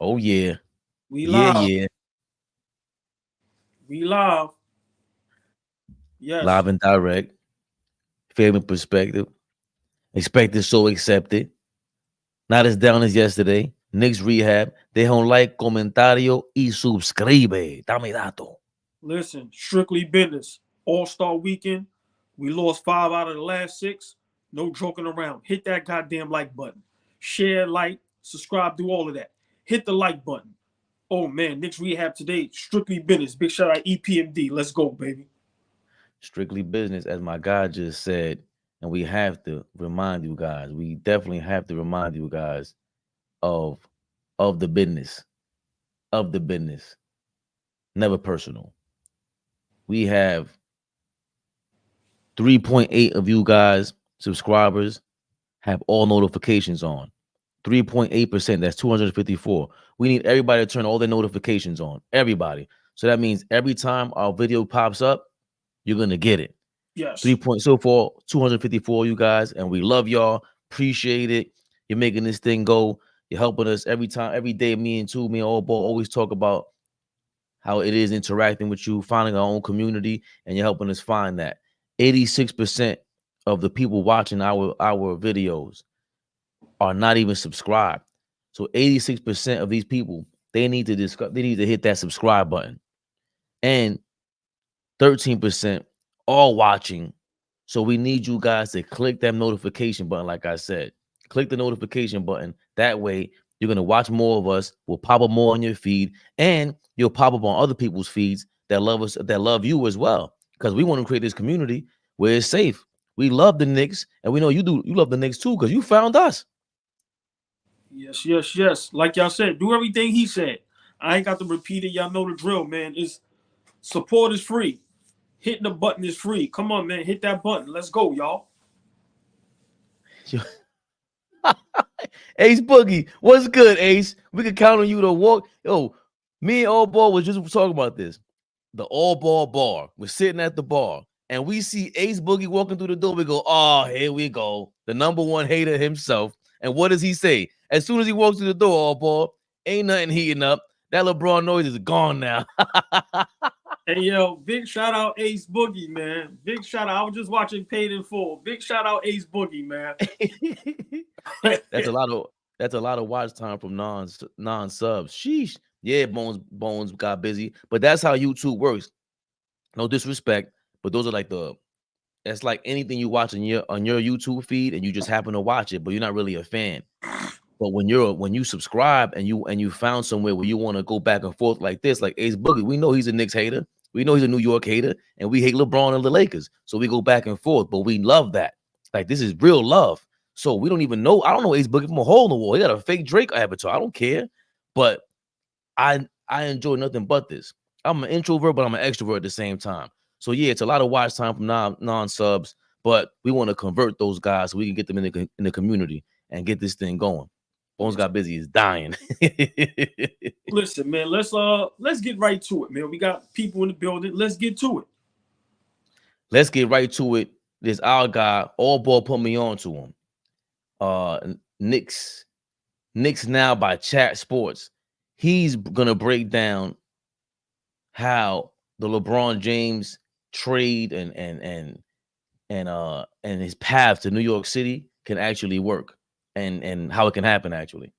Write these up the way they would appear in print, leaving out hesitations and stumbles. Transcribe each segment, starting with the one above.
Oh yeah. We Yeah, live. yeah. We live. Live Yes. and direct. Family perspective. Expected, so accepted. Not as down as yesterday. Knicks rehab. Deja un like, comentario y suscribe. Dame dato. Listen, strictly business. All-Star weekend. We lost 5 out of the last 6. No joking around. Hit that goddamn like button. Share, like, subscribe, do all of that. Hit the like button. Oh man, Knicks rehab today. Strictly business. Big shout out EPMD. Let's go, baby. Strictly business, as my guy just said. And we have to remind you guys. We definitely have to remind you guys of of the business. Of the business. Never personal. We have 3.8 of you guys, subscribers, have all notifications on. 3.8%. That's 254. We need everybody to turn all their notifications on. Everybody. So that means every time our video pops up, you're gonna get it. Yes. 3.04, 254, you guys, and we love y'all. Appreciate it. You're making this thing go. You're helping us every time, every day. Me and All Ball always talk about how it is interacting with you, finding our own community, and you're helping us find that. 86% of the people watching our videos are not even subscribed. So 86% of these people, they need to hit that subscribe button. And 13% all watching. So we need you guys to click that notification button, like I said. Click the notification button. That way, you're gonna watch more of us. We'll pop up more on your feed, and you'll pop up on other people's feeds that love us, that love you as well. Because we want to create this community where it's safe. We love the Knicks, and we know you do. You love the Knicks too, because you found us. Yes, yes, yes. Like y'all said, do everything he said. I ain't got to repeat it. Y'all know the drill, man. It's support is free. Hitting the button is free. Come on, man. Hit that button. Let's go, y'all. Ace Boogie, what's good, Ace? We can count on you to walk. Yo, me and All Ball was just talking about this. The All Ball bar. We're sitting at the bar, and we see Ace Boogie walking through the door. We go, oh, here we go. The number one hater himself. And what does he say? As soon as he walks through the door, All Ball, ain't nothing heating up. That LeBron noise is gone now. Hey, yo, big shout out Ace Boogie, man. Big shout out. I was just watching Paid in Full. Big shout out Ace Boogie, man. That's a lot of watch time from non subs. Sheesh. Yeah, Bones got busy, but that's how YouTube works. No disrespect, but those are like that's like anything you watch on your YouTube feed, and you just happen to watch it, but you're not really a fan. But when you subscribe and you found somewhere where you want to go back and forth like this, like Ace Boogie, we know he's a Knicks hater, we know he's a New York hater, and we hate LeBron and the Lakers, so we go back and forth. But we love that. Like this is real love. So we don't even know. I don't know Ace Boogie from a hole in the wall. He got a fake Drake avatar. I don't care, but I enjoy nothing but this. I'm an introvert, but I'm an extrovert at the same time. So yeah, it's a lot of watch time from non subs, but we want to convert those guys so we can get them in the community and get this thing going. Bones Yes. got busy. Is dying. Listen, man. Let's get right to it, man. We got people in the building. Let's get to it. Let's get right to it. This our guy, All Ball, put me on to him. Uh, Knicks, Knicks now by Chat Sports. He's gonna break down how the LeBron James trade and his path to New York City can actually work and how it can happen actually.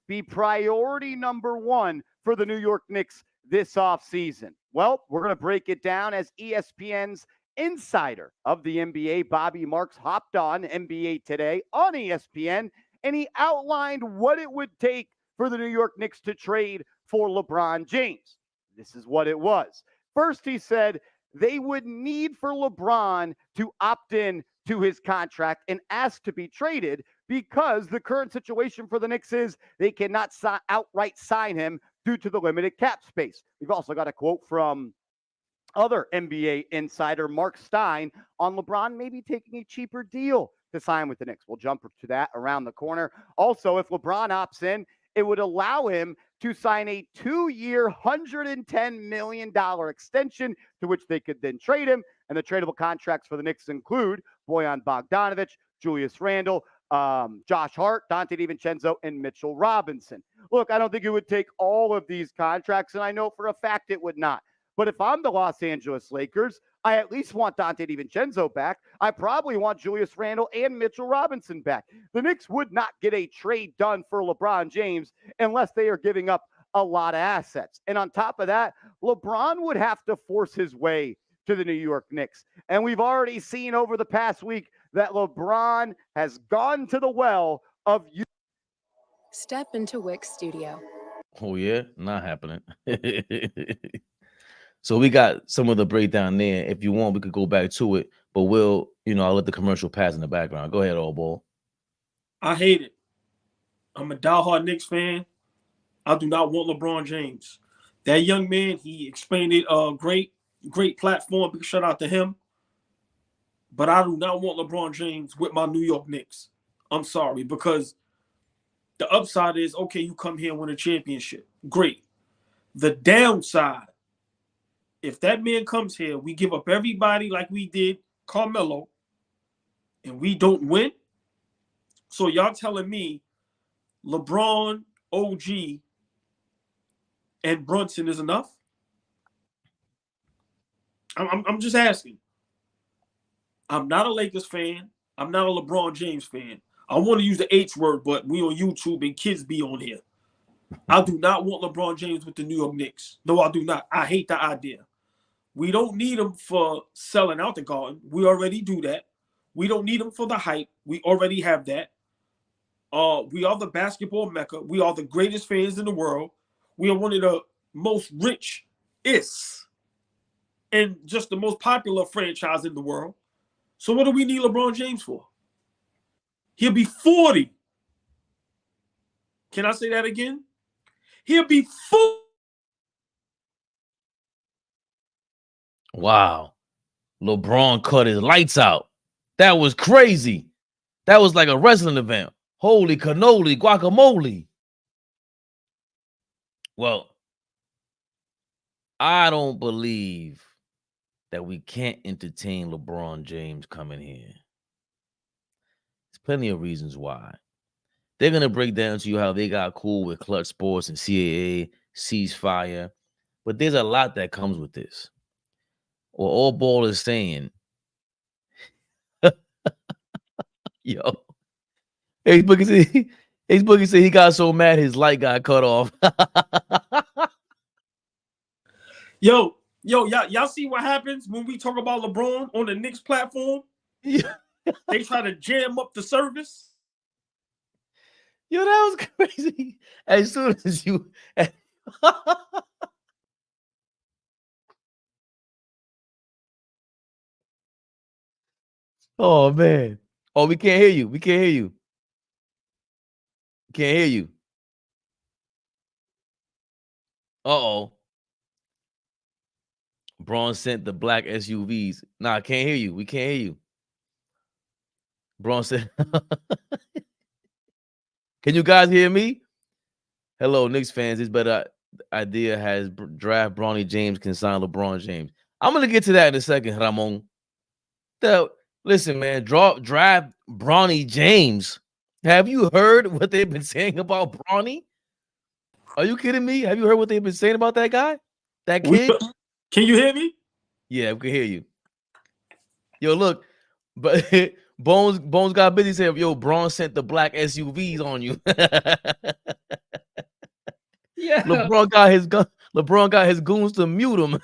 Be priority number one for the New York Knicks this offseason? Well, we're going to break it down as ESPN's insider of the NBA, Bobby Marks, hopped on NBA Today on ESPN, and he outlined what it would take for the New York Knicks to trade for LeBron James. This is what it was. First, he said they would need for LeBron to opt in to his contract and ask to be traded because the current situation for the Knicks is they cannot outright sign him due to the limited cap space. We've also got a quote from other NBA insider Mark Stein on LeBron maybe taking a cheaper deal to sign with the Knicks. We'll jump to that around the corner. Also, if LeBron opts in, it would allow him to sign a 2-year, $110 million extension to which they could then trade him. And the tradable contracts for the Knicks include Bojan Bogdanovic, Julius Randle, Josh Hart, Dante DiVincenzo, and Mitchell Robinson. Look, I don't think it would take all of these contracts, and I know for a fact it would not. But if I'm the Los Angeles Lakers, I at least want Dante DiVincenzo back. I probably want Julius Randle and Mitchell Robinson back. The Knicks would not get a trade done for LeBron James unless they are giving up a lot of assets. And on top of that, LeBron would have to force his way to the New York Knicks. And we've already seen over the past week that LeBron has gone to the well of you. Step into Wix Studio. Oh yeah, not happening. So we got some of the breakdown there. If you want, we could go back to it, but I'll let the commercial pass in the background. Go ahead, old ball. I hate it. I'm a diehard Knicks fan. I do not want LeBron James. That young man, he explained it great platform. Big shout out to him. But I do not want LeBron James with my New York Knicks. I'm sorry, because the upside is, okay, you come here and win a championship. Great. The downside, if that man comes here, we give up everybody like we did Carmelo, and we don't win. So y'all telling me LeBron, OG, and Brunson is enough? I'm just asking. I'm not a Lakers fan. I'm not a LeBron James fan. I want to use the H word, but we on YouTube and kids be on here. I do not want LeBron James with the New York Knicks. No, I do not. I hate the idea. We don't need him for selling out the Garden. We already do that. We don't need him for the hype. We already have that. We are the basketball mecca. We are the greatest fans in the world. We are one of the most richest and just the most popular franchise in the world. So what do we need LeBron James for? He'll be 40. Can I say that again? He'll be 40. Wow. LeBron cut his lights out. That was crazy. That was like a wrestling event. Holy cannoli, guacamole. Well, I don't believe that we can't entertain LeBron James coming here. There's plenty of reasons why. They're going to break down to you how they got cool with Clutch Sports and CAA, ceasefire. But there's a lot that comes with this. What all ball is saying, yo, Boogie said he got so mad his light got cut off. Yo, y'all see what happens when we talk about LeBron on the Knicks platform? Yeah. They try to jam up the service. Yo, that was crazy. As soon as you oh man. Oh, we can't hear you. We can't hear you. Can't hear you. Uh-oh. Braun sent the black SUVs. Nah, I can't hear you. We can't hear you. Braun said, can you guys hear me? Hello, Knicks fans. This better idea has draft Bronny James can sign LeBron James. I'm going to get to that in a second, Ramon. Listen, man, draft Bronny James. Have you heard what they've been saying about Bronny? Are you kidding me? Have you heard what they've been saying about that guy? That kid? Can you hear me? Yeah, we can hear you. Yo, look, but Bones got busy saying, yo, Braun sent the black SUVs on you. Yeah. LeBron got his goons to mute him.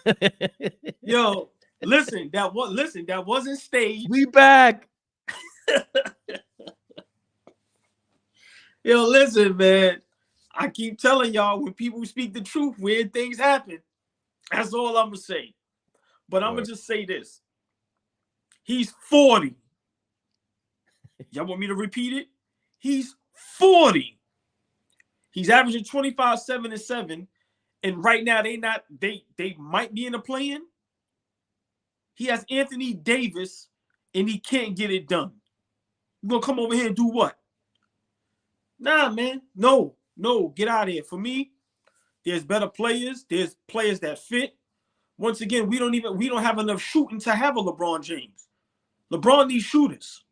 Yo, listen, that wasn't staged. We back. Yo, listen, man. I keep telling y'all, when people speak the truth, weird things happen. That's all I'm gonna say. But I'm gonna just say this. He's 40. Y'all want me to repeat it? He's 40. He's averaging 25, 7, and 7. And right now they might be in a play-in. He has Anthony Davis, and he can't get it done. You gonna come over here and do what? Nah, man. No, get out of here. For me, there's better players. There's players that fit. Once again, we don't have enough shooting to have a LeBron James. LeBron needs shooters.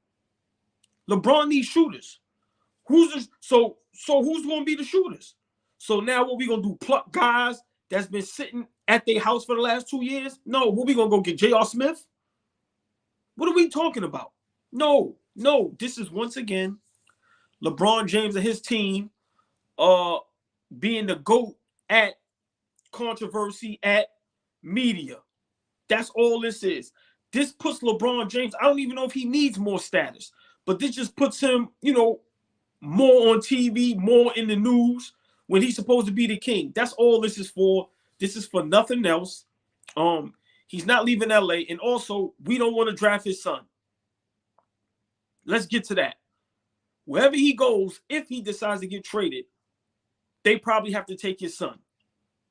So who's going to be the shooters? So now what we gonna do? Pluck guys that's been sitting at their house for the last 2 years? No. What we gonna go get J.R. Smith? What are we talking about? No. This is once again LeBron James and his team being the GOAT at controversy, at media. That's all this is. This puts LeBron James, I don't even know if he needs more status, but this just puts him, more on TV, more in the news when he's supposed to be the king. That's all this is for. This is for nothing else. He's not leaving LA, and also we don't want to draft his son. Let's get to that. Wherever he goes, if he decides to get traded, they probably have to take his son.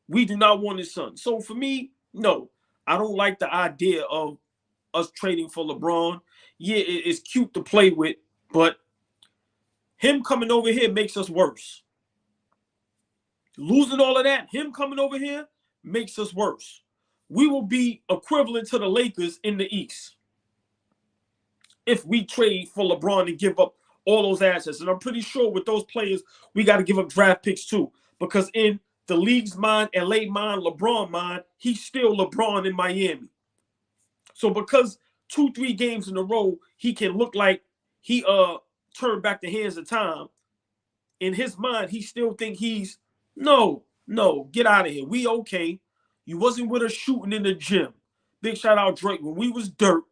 We do not want his son. So for me, no, I don't like the idea of us trading for LeBron. Yeah, it's cute to play with, but him coming over here makes us worse. Losing all of that, him coming over here makes us worse. We will be equivalent to the Lakers in the East if we trade for LeBron and give up all those assets. And I'm pretty sure with those players, we got to give up draft picks too. Because in the league's mind, LA mind, LeBron mind, he's still LeBron in Miami. So because 2-3 games in a row, he can look like he turned back the hands of time. In his mind, he still think he's, no, get out of here. We okay. You wasn't with us shooting in the gym. Big shout out Drake. When we was dirt,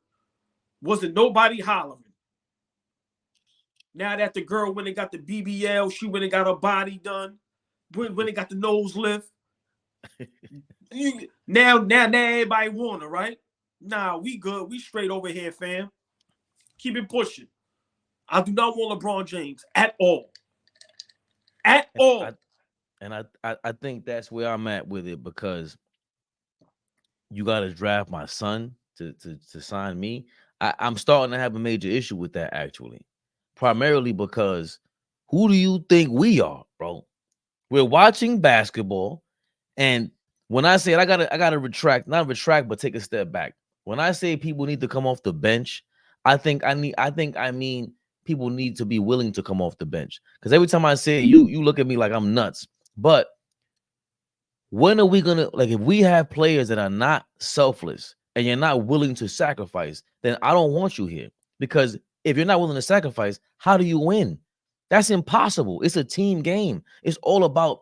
wasn't nobody hollering. Now that the girl went and got the BBL, she went and got her body done, went and got the nose lift. now everybody want her, right? Nah, we good. We straight over here, fam. Keep it pushing. I do not want LeBron James at all. At all. I think that's where I'm at with it, because you got to draft my son to sign me. I'm starting to have a major issue with that, actually. Primarily because who do you think we are, bro? We're watching basketball, and when I say it, I gotta retract, not retract, but take a step back. When I say people need to come off the bench, I mean people need to be willing to come off the bench. Because every time I say it, you look at me like I'm nuts. But when are we gonna, like, if we have players that are not selfless and you're not willing to sacrifice, then I don't want you here. Because if you're not willing to sacrifice, how do you win? That's impossible. It's a team game. It's all about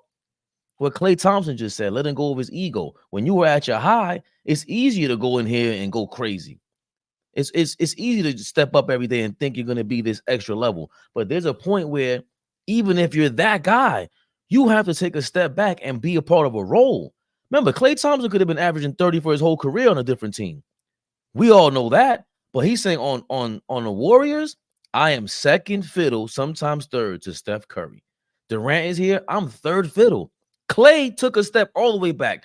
what Klay Thompson just said, letting go of his ego. When you were at your high, it's easier to go in here and go crazy. It's easy to step up every day and think you're going to be this extra level. But there's a point where even if you're that guy, you have to take a step back and be a part of a role. Remember, Klay Thompson could have been averaging 30 for his whole career on a different team. We all know that. But he's saying on the Warriors, I am second fiddle, sometimes third, to Steph Curry. Durant is here. I'm third fiddle. Klay took a step all the way back.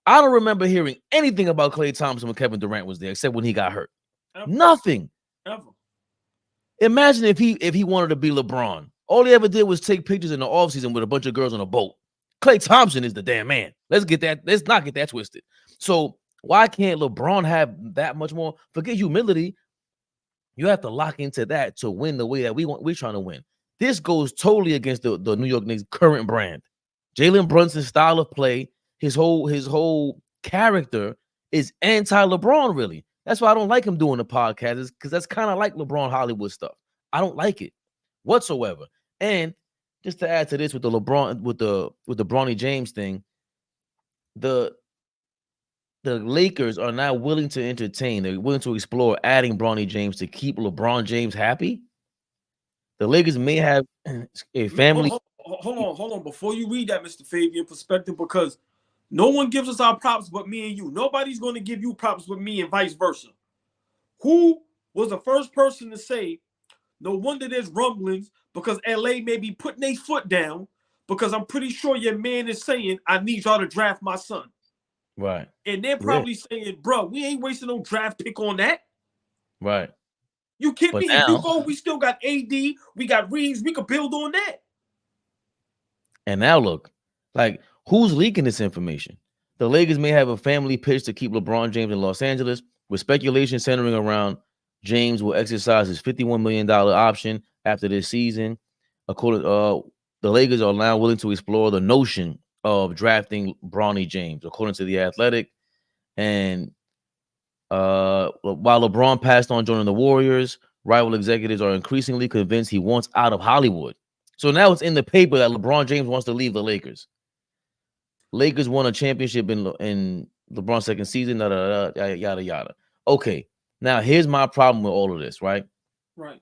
I don't remember hearing anything about Klay Thompson when Kevin Durant was there, except when he got hurt. Ever. Nothing. Ever. Imagine if he wanted to be LeBron. All he ever did was take pictures in the offseason with a bunch of girls on a boat. Klay Thompson is the damn man. Let's not get that twisted. So why can't LeBron have that much more? Forget humility. You have to lock into that to win the way that we're trying to win. This goes totally against the New York Knicks' current brand. Jalen Brunson's style of play, his whole character is anti-LeBron, really. That's why I don't like him doing the podcast, because that's kind of like LeBron Hollywood stuff. I don't like it whatsoever. And just to add to this with the LeBron, with the Bronny James thing, the Lakers are now willing to entertain, they're willing to explore adding Bronny James to keep LeBron James happy. The Lakers may have a family. Hold on. Before you read that, Mr. Fabian, perspective, because no one gives us our props but me and you. Nobody's going to give you props but me and vice versa. Who was the first person to say, no wonder there's rumblings, because LA may be putting their foot down, because I'm pretty sure your man is saying, I need y'all to draft my son. Right. And they're probably saying, bro, we ain't wasting no draft pick on that. Right. You kidding me? Now, if you go, we still got AD, we got Reeves, we could build on that. And now look, like, who's leaking this information? The Lakers may have a family pitch to keep LeBron James in Los Angeles, with speculation centering around James will exercise his $51 million option after this season. According, the the Lakers are now willing to explore the notion of drafting Bronny James, according to The Athletic. And while LeBron passed on joining the Warriors, rival executives are increasingly convinced he wants out of Hollywood. So now it's in the paper that LeBron James wants to leave the Lakers. Lakers won a championship in LeBron's second season, yada, yada. Okay, now here's my problem with all of this, right? Right.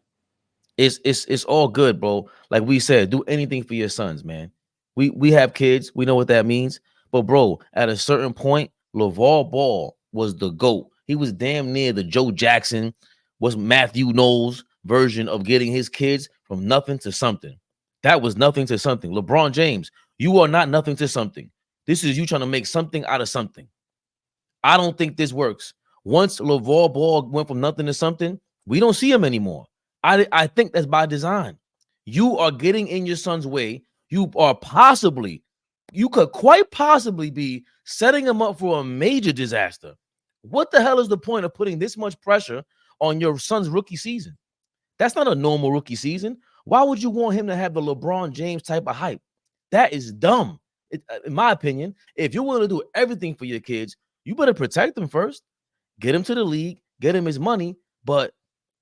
It's all good, bro. Like we said, do anything for your sons, man. We have kids. We know what that means. But, bro, at a certain point, LeVar Ball was the GOAT. He was damn near the Joe Jackson, was Matthew Knowles version of getting his kids from nothing to something. That was nothing to something. LeBron James, you are not nothing to something. This is you trying to make something out of something. I don't think this works. Once LeVar Ball went from nothing to something, we don't see him anymore. I think that's by design. You are getting in your son's way. You could quite possibly be setting him up for a major disaster. What the hell is the point of putting this much pressure on your son's rookie season? That's not a normal rookie season. Why would you want him to have the LeBron James type of hype? That is dumb. In my opinion, if you're willing to do everything for your kids, you better protect them first. Get him to the league, get him his money, but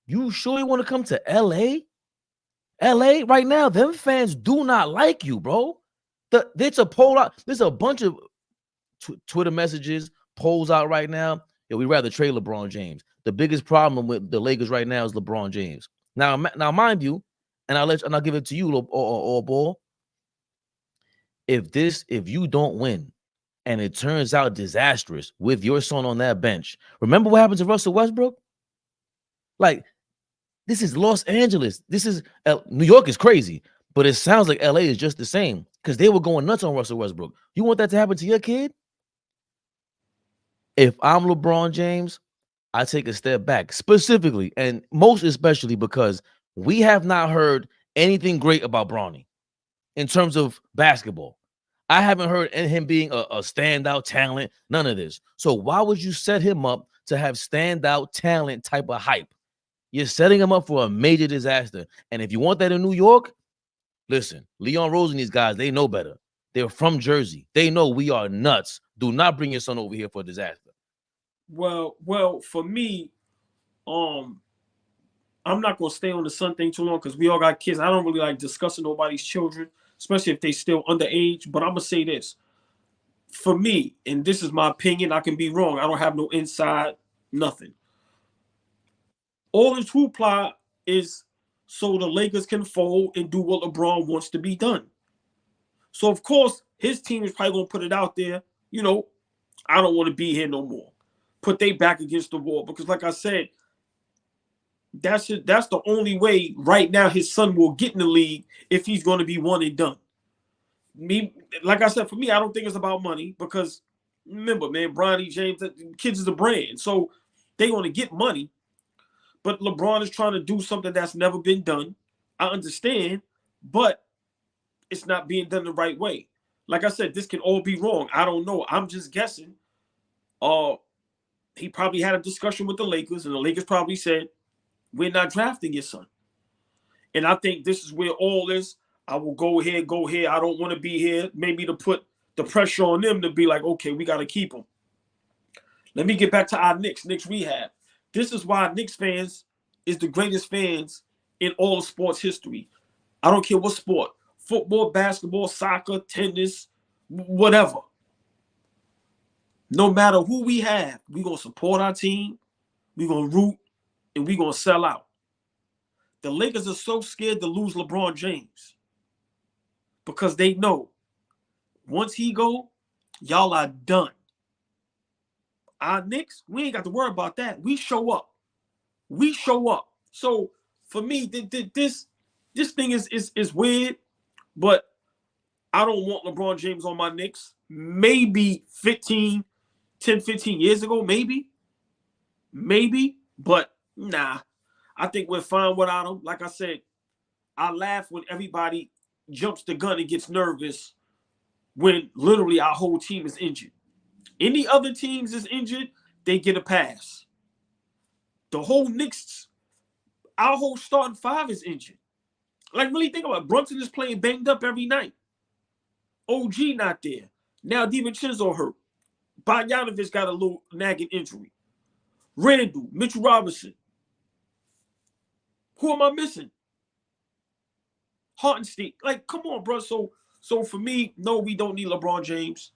you sure you want to come to LA? LA right now, them fans do not like you, bro. There's a poll out. There's a bunch of Twitter messages, polls out right now. Yeah, we'd rather trade LeBron James. The biggest problem with the Lakers right now is LeBron James. Now, mind you, and I'll give it to you, or Ball. If you don't win, and it turns out disastrous with your son on that bench, remember what happened to Russell Westbrook? Like, this is Los Angeles. This is New York is crazy, but it sounds like LA is just the same because they were going nuts on Russell Westbrook. You want that to happen to your kid? If I'm LeBron James, I take a step back specifically and most especially because we have not heard anything great about Bronny in terms of basketball. I haven't heard him being a standout talent, none of this. So why would you set him up to have standout talent type of hype? You're setting him up for a major disaster. And if you want that in New York, listen, Leon Rose and these guys, they know better. They're from Jersey. They know we are nuts. Do not bring your son over here for a disaster. Well, for me, I'm not gonna stay on the son thing too long because we all got kids. I don't really like discussing nobody's children, especially if they still underage. But I'm gonna say this. For me, and this is my opinion, I can be wrong. I don't have no inside, nothing. All this hoopla is so the Lakers can fold and do what LeBron wants to be done. So, of course, his team is probably going to put it out there, I don't want to be here no more. Put they back against the wall. Because, like I said, that's the only way right now his son will get in the league if he's going to be one and done. Like I said, for me, I don't think it's about money because, remember, man, Bronny James, kids is a brand. So, they're going to get money. But LeBron is trying to do something that's never been done. I understand, but it's not being done the right way. Like I said, this can all be wrong. I don't know. I'm just guessing. He probably had a discussion with the Lakers, and the Lakers probably said, we're not drafting your son. And I think this is where all this, I will go here. I don't want to be here. Maybe to put the pressure on them to be like, okay, we got to keep him. Let me get back to our Knicks Rehab. This is why Knicks fans is the greatest fans in all of sports history. I don't care what sport. Football, basketball, soccer, tennis, whatever. No matter who we have, we're going to support our team, we're going to root, and we're going to sell out. The Lakers are so scared to lose LeBron James because they know once he go, y'all are done. Our Knicks, we ain't got to worry about that. We show up. So for me, this thing is weird, but I don't want LeBron James on my Knicks. Maybe 10, 15 years ago, maybe, but nah. I think we're fine without him. Like I said, I laugh when everybody jumps the gun and gets nervous when literally our whole team is injured. Any other teams is injured, they get a pass. The whole Knicks, our whole starting five is injured. Like, really think about it. Brunson is playing banged up every night. OG not there. Now DiVincenzo hurt. Bogdanovich got a little nagging injury. Randall, Mitchell Robinson. Who am I missing? Hartenstein. Like, come on, bro. So for me, no, we don't need LeBron James.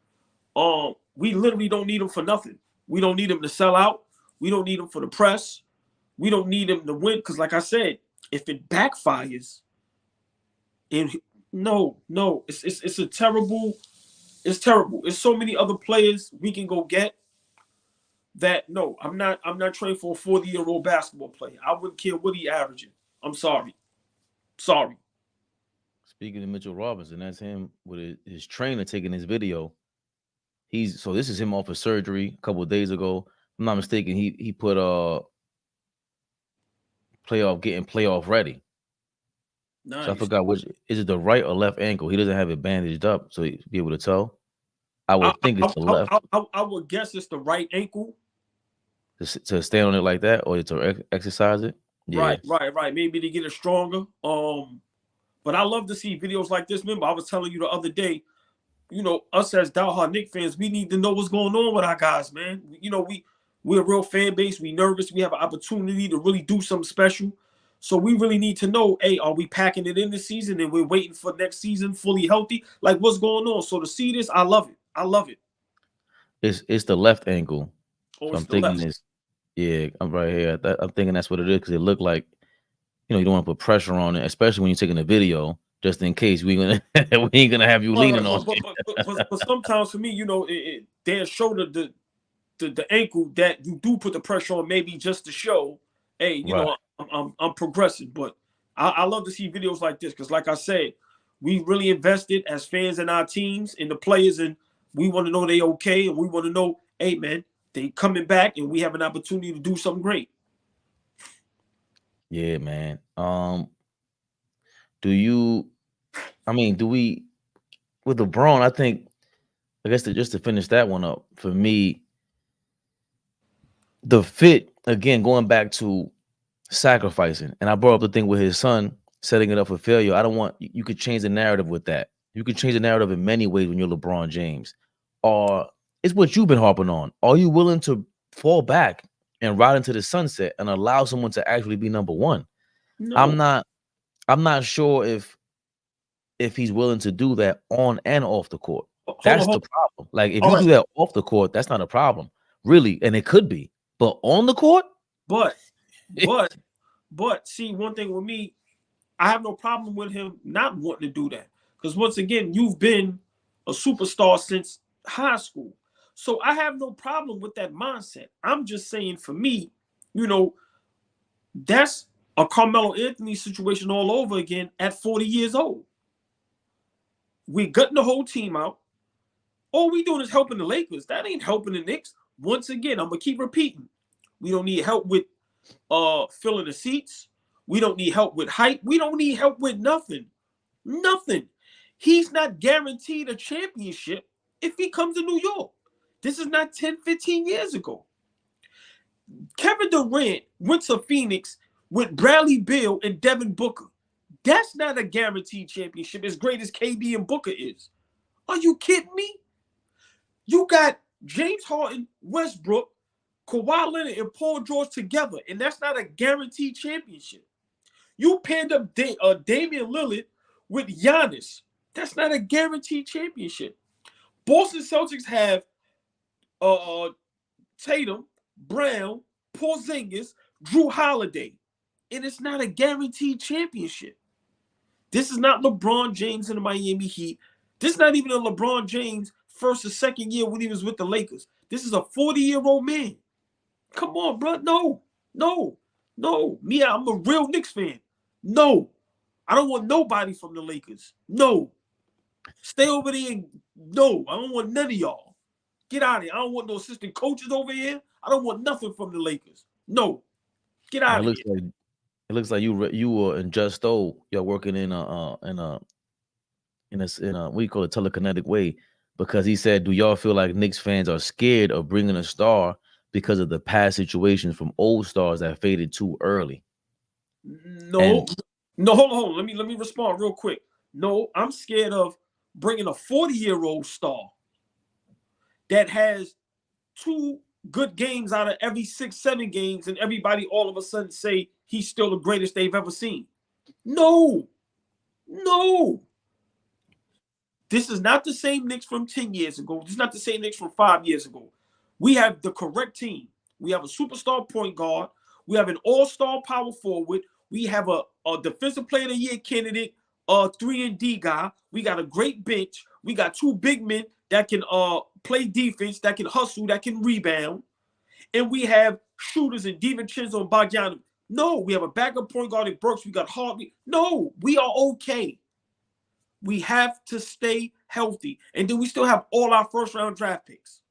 We literally don't need him for nothing. We don't need him to sell out. We don't need him for the press. We don't need him to win. Because, like I said, if it backfires, and no, it's a terrible. It's terrible. There's so many other players we can go get. That no, I'm not trading for a 40-year-old basketball player. I wouldn't care what he averaging. I'm sorry. Speaking of Mitchell Robinson, that's him with his trainer taking his video. So this is him off of surgery a couple of days ago. If I'm not mistaken, he put getting playoff ready. Nice. So I forgot which is it, the right or left ankle. He doesn't have it bandaged up, so he'd be able to tell. I would think it's the left. I would guess it's the right ankle. To stand on it like that, or to exercise it. Yeah. Right. Maybe to get it stronger. But I love to see videos like this. Remember, I was telling you the other day, us as diehard Knicks fans, we need to know what's going on with our guys, man. We're a real fan base. We nervous. We have an opportunity to really do something special. So we really need to know, hey, are we packing it in this season and we're waiting for next season fully healthy? Like, what's going on? So to see this, I love it. It's the left ankle. Oh, So I'm thinking I'm right here. I'm thinking that's what it is because it looked like, you don't want to put pressure on it, especially when you're taking a video, just in case we ain't gonna have you leaning on it. But sometimes for me, they'll show the ankle that you do put the pressure on, maybe just to show, hey, I'm progressing. But I love to see videos like this because, like I said, we really invested as fans in our teams, in the players, and we want to know they okay, and we want to know, hey, man, they coming back, and we have an opportunity to do something great. Yeah, man. Do we with LeBron? I think, I guess just to finish that one up for me, the fit again, going back to sacrificing, and I brought up the thing with his son setting it up for failure. I don't want you could change the narrative with that. You could change the narrative in many ways when you're LeBron James, or it's what you've been harping on. Are you willing to fall back and ride into the sunset and allow someone to actually be number one? No. I'm not sure if he's willing to do that on and off the court. That's the problem. Like, if you do that off the court, that's not a problem, really, and it could be. But on the court, but see, one thing with me, I have no problem with him not wanting to do that because once again, you've been a superstar since high school, so I have no problem with that mindset. I'm just saying, for me, that's a Carmelo Anthony situation all over again at 40 years old. We're gutting the whole team out. All we doing is helping the Lakers. That ain't helping the Knicks. Once again, I'm going to keep repeating. We don't need help with filling the seats. We don't need help with height. We don't need help with nothing. Nothing. He's not guaranteed a championship if he comes to New York. This is not 10, 15 years ago. Kevin Durant went to Phoenix with Bradley Beal and Devin Booker. That's not a guaranteed championship as great as KD and Booker is. Are you kidding me? You got James Harden, Westbrook, Kawhi Leonard, and Paul George together, and that's not a guaranteed championship. You paired up Damian Lillard with Giannis. That's not a guaranteed championship. Boston Celtics have Tatum, Brown, Porzingis, Drew Holiday, and it's not a guaranteed championship. This is not LeBron James in the Miami Heat. This is not even a LeBron James first or second year when he was with the Lakers. This is a 40-year-old man. Come on, bro. No. Me, I'm a real Knicks fan. No. I don't want nobody from the Lakers. No. Stay over there and no. I don't want none of y'all. Get out of here. I don't want no assistant coaches over here. I don't want nothing from the Lakers. No. Get out of here. It looks like you were in Just Old. You're working in a what do you call it, telekinetic way, because he said, do y'all feel like Knicks fans are scared of bringing a star because of the past situations from old stars that faded too early? No. No, hold on. Let me respond real quick. No, I'm scared of bringing a 40-year-old star that has 2 good games out of every 6, 7 games, and everybody all of a sudden say he's still the greatest they've ever seen. No. This is not the same Knicks from 10 years ago. This is not the same Knicks from 5 years ago. We have the correct team. We have a superstar point guard. We have an all-star power forward. We have a defensive player of the year candidate, 3-and-D guy. We got a great bench. We got 2 big men that can play defense, that can hustle, that can rebound. And we have shooters in DiVincenzo and Bogdanovic. No, we have a backup point guard in Brooks. We got Harvey. No, we are okay. We have to stay healthy. And then we still have all our first-round draft picks.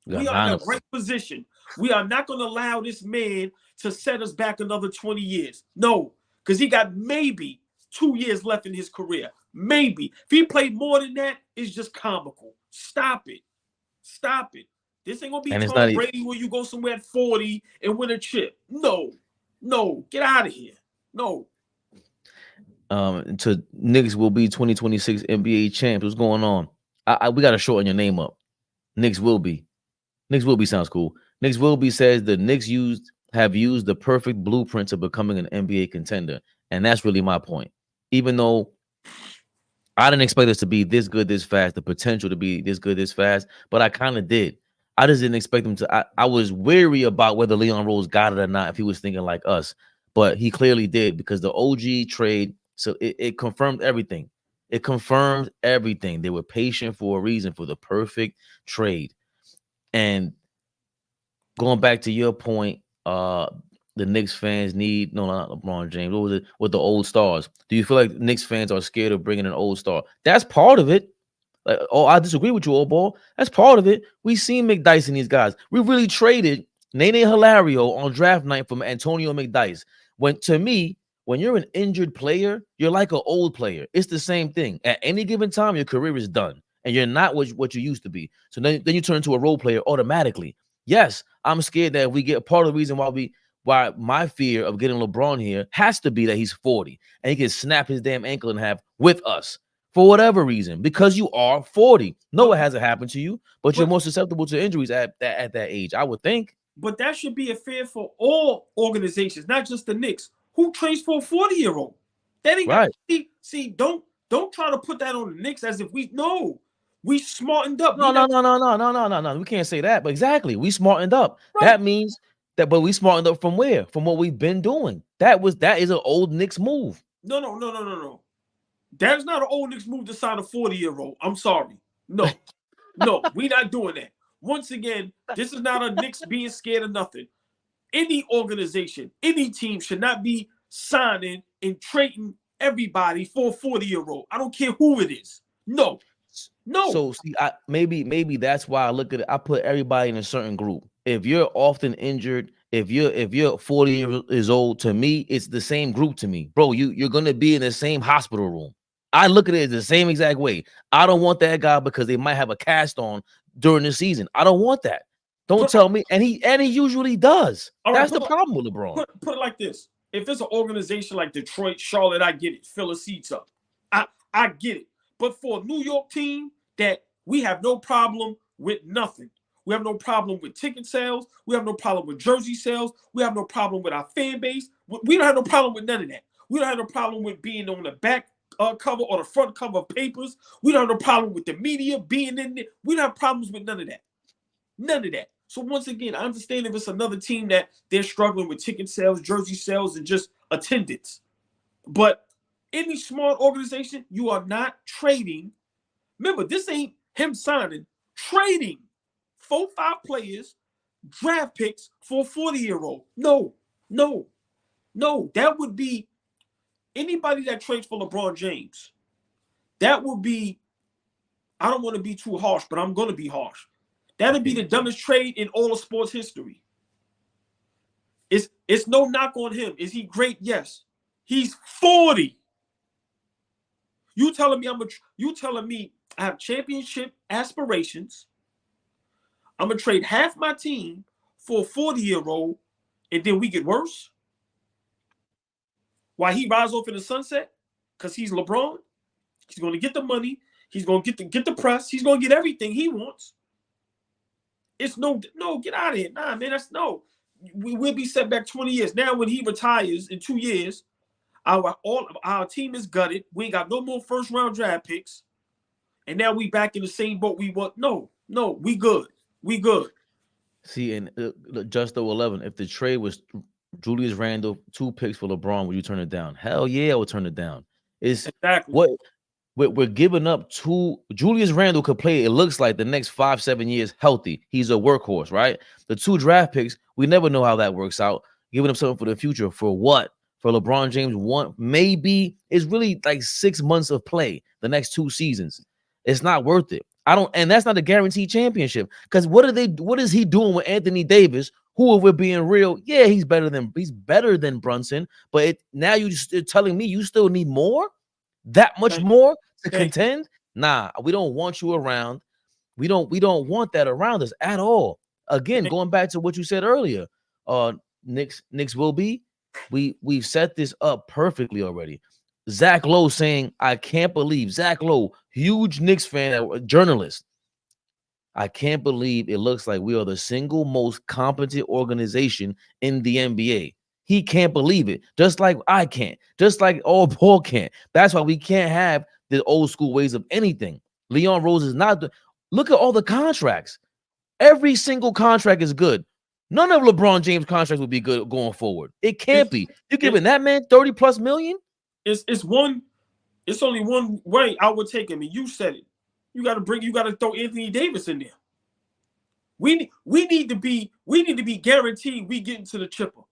We are in a great position. We are not going to allow this man to set us back another 20 years. No, because he got maybe 2 years left in his career. Maybe. If he played more than that, it's just comical. Stop it. This ain't going to be Tom Brady where you go somewhere at 40 and win a chip. No. Get out of here. No. To Knicks will be 2026 NBA champs. What's going on? We got to shorten your name up. Knicks will be sounds cool. Knicks will be says the Knicks have used the perfect blueprint to becoming an NBA contender. And that's really my point. Even though I didn't expect us to be this good this fast, the potential to be this good this fast, but I kind of did. I just didn't expect him to. I was wary about whether Leon Rose got it or not, if he was thinking like us. But he clearly did, because the OG trade, so it confirmed everything. It confirmed everything. They were patient for a reason, for the perfect trade. And going back to your point, the Knicks fans need, no, not LeBron James. What was it with the old stars? Do you feel like Knicks fans are scared of bringing an old star? That's part of it. Like, I disagree with you, old ball. That's part of it. We seen McDyess and these guys. We really traded Nene Hilario on draft night from Antonio McDyess. To me, when you're an injured player, you're like an old player. It's the same thing. At any given time, your career is done, and you're not what you used to be. So then you turn into a role player automatically. Yes, I'm scared that if we get part of the reason why my fear of getting LeBron here has to be that he's 40 and he can snap his damn ankle in half with us for whatever reason, because you are 40. No, it hasn't happened to you, but you're more susceptible to injuries at that age, I would think. But that should be a fear for all organizations, not just the Knicks. Who trades for a 40-year-old? That ain't right. See, don't try to put that on the Knicks as if we smartened up. No. We can't say that, but exactly, we smartened up. Right. That means that, but we smartened up from where? From what we've been doing. That is an old Knicks move. No. That is not an old Knicks move to sign a 40-year-old. I'm sorry. No, we're not doing that. Once again, this is not a Knicks being scared of nothing. Any organization, any team should not be signing and trading everybody for a 40-year-old. I don't care who it is. No. So see, maybe that's why I look at it. I put everybody in a certain group. If you're often injured, if you're 40 years old, to me, it's the same group to me, bro. You're gonna be in the same hospital room. I look at it the same exact way. I don't want that guy because they might have a cast on during the season. I don't want that. Don't tell me. And he usually does. That's the problem with LeBron. Put it like this. If it's an organization like Detroit, Charlotte, I get it. Fill the seats up. I get it. But for a New York team that we have no problem with nothing. We have no problem with ticket sales. We have no problem with jersey sales. We have no problem with our fan base. We don't have no problem with none of that. We don't have no problem with being on the back cover or the front cover of papers. We don't have no problem with the media being in there. We don't have problems with none of that. None of that. So once again, I understand if it's another team that they're struggling with ticket sales, jersey sales, and just attendance. But any smart organization, you are not trading. Remember, this ain't him signing. Trading 4-5 players, draft picks for a 40-year-old. No. That would be anybody that trades for LeBron James. That would be, I don't want to be too harsh, but I'm going to be harsh. That would be the dumbest trade in all of sports history. It's no knock on him. Is he great? Yes. He's 40. You telling me I have championship aspirations. I'm gonna trade half my team for a 40-year-old, and then we get worse? Why he rides off in the sunset? Because he's LeBron. He's going to get the money. He's going to get the press. He's going to get everything he wants. It's no, get out of here. Nah, man, that's no. We'll be set back 20 years. Now, when he retires in 2 years, our team is gutted. We ain't got no more first-round draft picks. And now we back in the same boat we want. No, we good. We good. See, and just the 11, if the trade was Julius Randle, 2 picks for LeBron, would you turn it down? Hell yeah, I would turn it down. It's exactly what we're giving up to. Julius Randle could play, it looks like, the next 5-7 years healthy. He's a workhorse, right? The 2 draft picks, we never know how that works out. Giving up something for the future. For what? For LeBron James, one, maybe it's really like 6 months of play the next 2 seasons. It's not worth it. And that's not a guaranteed championship. Because what is he doing with Anthony Davis? Who, if we're being real, yeah, he's better than Brunson. But now you're telling me you still need more? That much more to contend? Nah, we don't want you around. We don't want that around us at all. Again, going back to what you said earlier, Knicks will be. We've set this up perfectly already. Zach Lowe saying, I can't believe, Zach Lowe, huge Knicks fan, journalist. I can't believe it looks like we are the single most competent organization in the NBA. He can't believe it, just like I can't, just like all Paul can't. That's why we can't have the old school ways of anything. Leon Rose is not. Look at all the contracts. Every single contract is good. None of LeBron James' contracts would be good going forward. It can't be. You're giving that man 30+ million? It's only one way I would take him, and you said it. You got to throw Anthony Davis in there. We need to be guaranteed we get into the triple.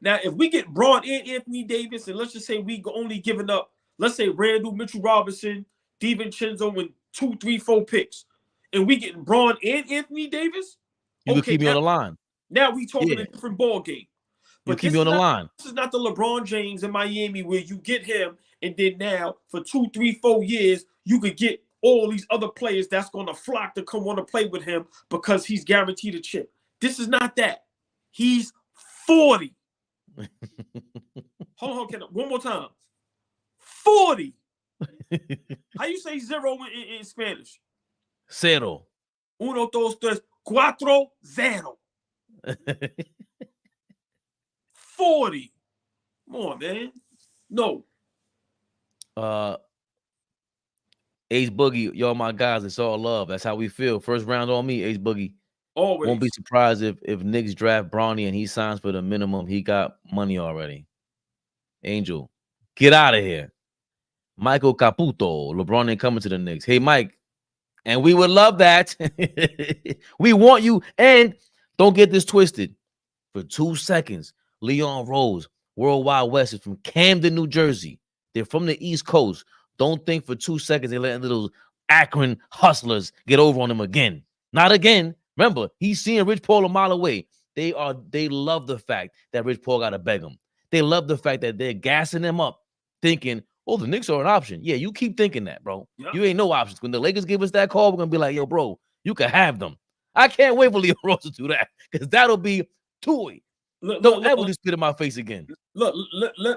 Now, if we get Braun and Anthony Davis, and let's just say we only giving up, let's say Randall, Mitchell Robinson, DiVincenzo, and 2, 3, 4 picks, and we getting Braun and Anthony Davis, you could keep me on the line. Now we talking a different ball game. But keep me on the line. This is not the LeBron James in Miami where you get him, and then now for 2, 3, 4 years you could get all these other players that's going to flock to come want to play with him because he's guaranteed a chip. This is not that. He's 40. Hold on, one more time. 40. How you say zero in Spanish? Cero. 1, 2, 3, 4, 0. 40. Come on, man. No. Ace Boogie, y'all my guys. It's all love. That's how we feel. First round on me, Ace Boogie. Always. Won't be surprised if Knicks draft Bronny and he signs for the minimum. He got money already. Angel, get out of here. Michael Caputo, LeBron ain't coming to the Knicks. Hey, Mike, and we would love that. We want you. And don't get this twisted. For 2 seconds, Leon Rose, World Wide West is from Camden, New Jersey. They're from the East Coast. Don't think for 2 seconds they're letting little Akron hustlers get over on him again. Not again. Remember, he's seeing Rich Paul a mile away. They love the fact that Rich Paul got to beg him. They love the fact that they're gassing them up, thinking, oh, the Knicks are an option. Yeah, you keep thinking that, bro. Yep. You ain't no options. When the Lakers give us that call, we're going to be like, yo, bro, you can have them. I can't wait for Leon Rose to do that because that'll be toy. Don't ever just spit in my face again. Look,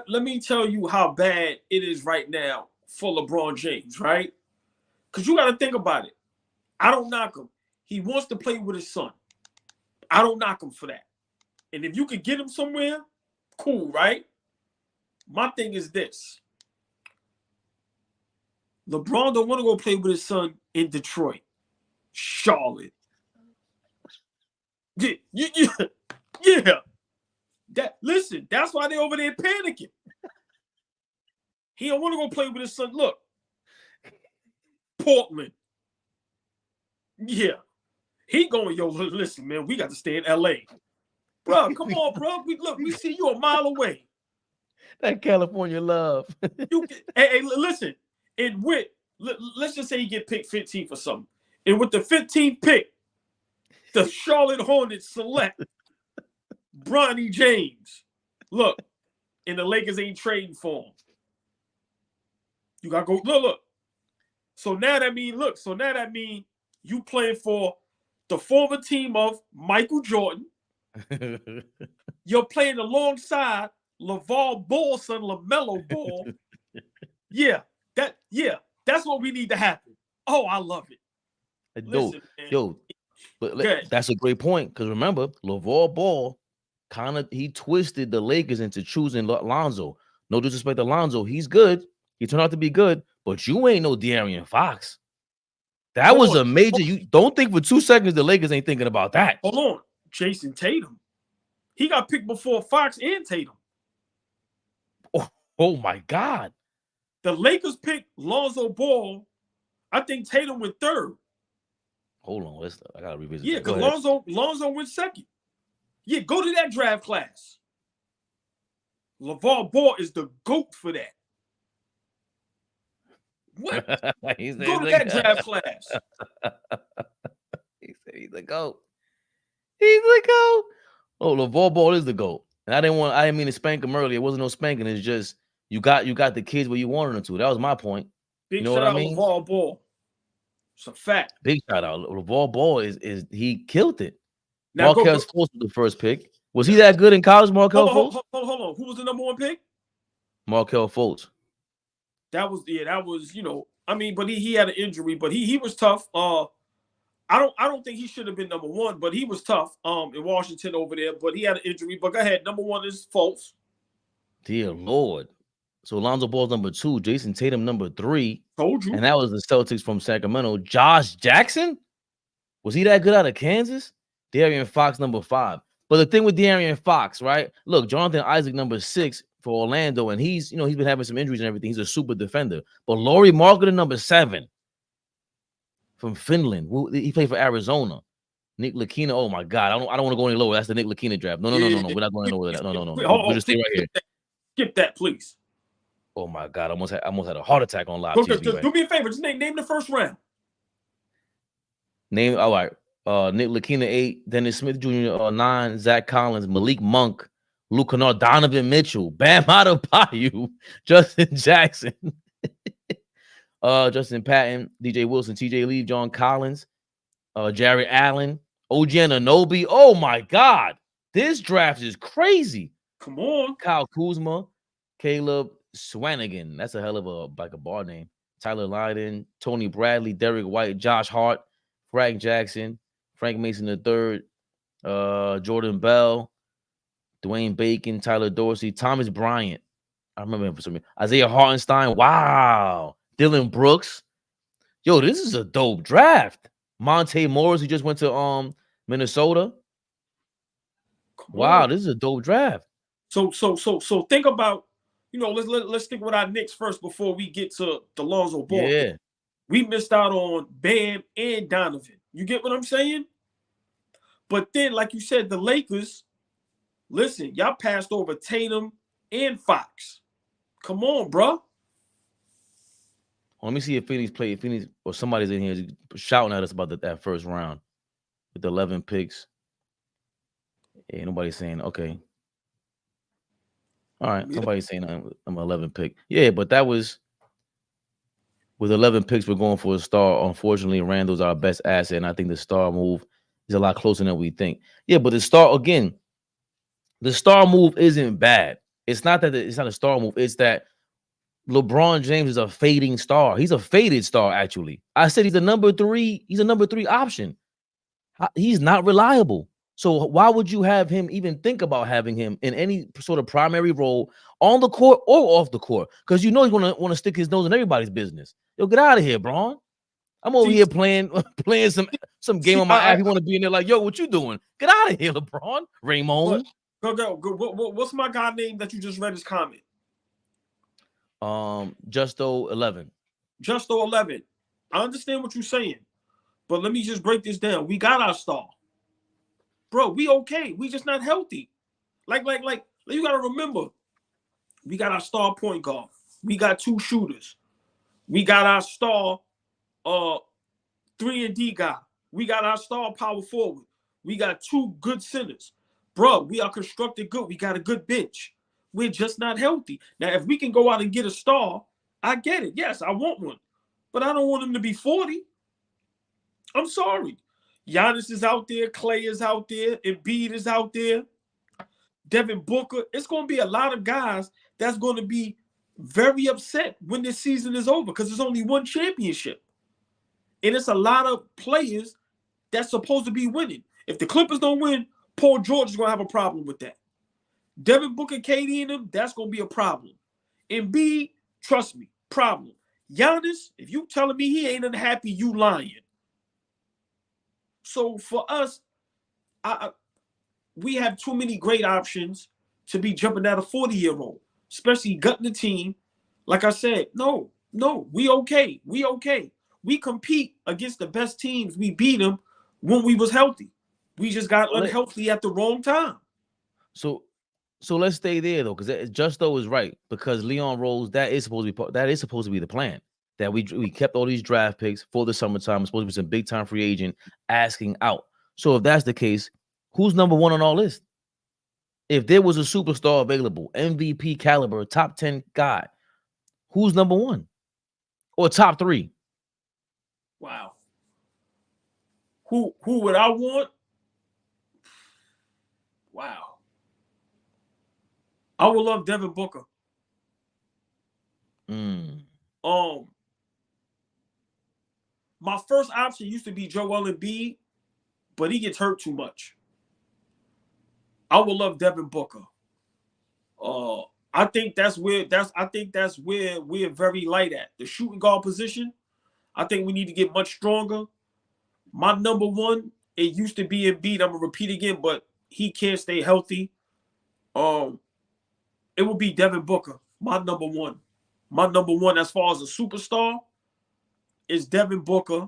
let me tell you how bad it is right now for LeBron James, right? Because you got to think about it. I don't knock him. He wants to play with his son. I don't knock him for that. And if you could get him somewhere, cool, right? My thing is this. LeBron don't want to go play with his son in Detroit, Charlotte. Yeah. Listen, that's why they're over there panicking. He don't want to go play with his son. Look, Portland. Yeah. He going, yo, listen, man, we got to stay in L.A. Bro, come on, bro. We see you a mile away. That California love. Hey, listen. And let's just say he get picked 15th or something. And with the 15th pick, the Charlotte Hornets select Bronny James. Look, and the Lakers ain't trading for him. You gotta go look. So now that mean you playing for the former team of Michael Jordan. You're playing alongside LeVar Ball, son, LaMelo Ball. That's what we need to happen. Oh, I love it. Listen, man. But that's a great point because remember, LeVar Ball he twisted the Lakers into choosing Lonzo. No disrespect to Lonzo, he's good. He turned out to be good, but you ain't no De'Aaron Fox. That was a major. You don't think for 2 seconds the Lakers ain't thinking about that. Hold on, Jason Tatum. He got picked before Fox and Tatum. Oh my God. The Lakers picked Lonzo Ball. I think Tatum went third. Hold on, I gotta revisit. Yeah, because Lonzo went second. Yeah, go to that draft class. LeVar Ball is the GOAT for that. What? Go to that draft class. He said he's the GOAT. He's the GOAT. Oh, LeVar Ball is the GOAT. And I didn't mean to spank him earlier. It wasn't no spanking. It's just you got the kids where you wanted them to. That was my point. Big shout out LeVar Ball. It's a fact. Big shout out. LeVar Ball is he killed it. Markelle Fultz was the first pick. Was he that good in college, Markelle Fultz? Hold on. Who was the number 1 pick? Markelle Fultz. That was, I mean, but he had an injury, but he was tough. I don't think he should have been number 1, but he was tough in Washington over there, but he had an injury. But go ahead, number 1 is Fultz. Dear Lord. So Lonzo Ball's number 2, Jason Tatum number 3. Told you. And that was the Celtics from Sacramento. Josh Jackson? Was he that good out of Kansas? De'Aaron Fox number 5. But the thing with De'Aaron Fox, right? Look, Jonathan Isaac number 6 for Orlando, and he's been having some injuries and everything. He's a super defender. But Lauri Markkanen number 7 from Finland. He played for Arizona. Nick Lakina. Oh my God, I don't want to go any lower. That's the Nick Lakina draft. No. We're not going any lower than that. No. We'll just stay right here. Skip that, please. Oh my God, I almost had a heart attack on live. Do me a favor. Just name the first round. Name. All right. Nick Lakina 8, Dennis Smith Jr. 9, Zach Collins, Malik Monk, Luke Kennard, Donovan Mitchell, Bam Adebayo, Justin Jackson, Justin Patton, DJ Wilson, TJ Lee, John Collins, Jared Allen, OG Anunoby. Oh my God, this draft is crazy. Come on, Kyle Kuzma, Caleb Swanigan. That's a hell of a bar name. Tyler Lydon, Tony Bradley, Derek White, Josh Hart, Frank Jackson, Frank Mason III, Jordan Bell, Dwayne Bacon, Tyler Dorsey, Thomas Bryant. I remember him for some reason. Isaiah Hartenstein. Wow. Dylan Brooks. Yo, this is a dope draft. Monte Morris, who just went to Minnesota. Wow, this is a dope draft. So think about, let's stick with our Knicks first before we get to the Lonzo Ball. Yeah. We missed out on Bam and Donovan. You get what I'm saying? But then, like you said, the Lakers, listen, y'all passed over Tatum and Fox. Come on, bro. Let me see if Phoenix or somebody's in here shouting at us about that first round with the 11 picks. Ain't nobody saying, okay. All right, nobody's saying I'm an 11 pick. Yeah, but that was with 11 picks, we're going for a star. Unfortunately, Randall's our best asset, and I think the star move is a lot closer than we think. Yeah, but the star move isn't bad. It's not that it's not a star move. It's that LeBron James is a fading star. He's a faded star, actually. I said he's a number 3. He's a number 3 option. He's not reliable. So why would you have him even think about having him in any sort of primary role on the court or off the court? Because he's gonna want to stick his nose in everybody's business. Yo, get out of here, Bron. I'm over here playing some game on my app. You want to be in there like, yo, what you doing? Get out of here, LeBron. Raymond. Go. What's my guy name that you just read his comment? Justo 11. Justo 11. I understand what you're saying, but let me just break this down. We got our star. Bro, we okay. We just not healthy. Like, you gotta remember, we got our star point guard. We got 2 shooters. We got our star 3-and-D guy. We got our star power forward. We got 2 good centers. Bro, we are constructed good. We got a good bench. We're just not healthy. Now, if we can go out and get a star, I get it. Yes, I want one. But I don't want him to be 40. I'm sorry. Giannis is out there. Clay is out there. Embiid is out there. Devin Booker. It's going to be a lot of guys that's going to be very upset when this season is over because there's only one championship. And it's a lot of players that's supposed to be winning. If the Clippers don't win, Paul George is going to have a problem with that. Devin Booker, KD, and them, that's going to be a problem. Embiid, trust me, problem. Giannis, if you telling me he ain't unhappy, you lying. So for us, we have too many great options to be jumping at a 40-year-old, especially gutting the team. Like I said, no, we okay. We okay. We compete against the best teams. We beat them when we was healthy. We just got unhealthy at the wrong time. So let's stay there though, because Justo is right. Because Leon Rose, that is supposed to be the plan. That we kept all these draft picks for the summertime. It's supposed to be some big time free agent asking out. So if that's the case, who's number one on our list? If there was a superstar available, MVP caliber, top 10 guy, who's number one? Or top 3? Wow. Who would I want? Wow. I would love Devin Booker. My first option used to be Joel Embiid, but he gets hurt too much. I would love Devin Booker. I think that's where we're very light at. The shooting guard position, I think we need to get much stronger. My number one, it used to be Embiid. I'm gonna repeat again, but he can't stay healthy. It will be Devin Booker. My number one. My number one as far as a superstar is Devin Booker.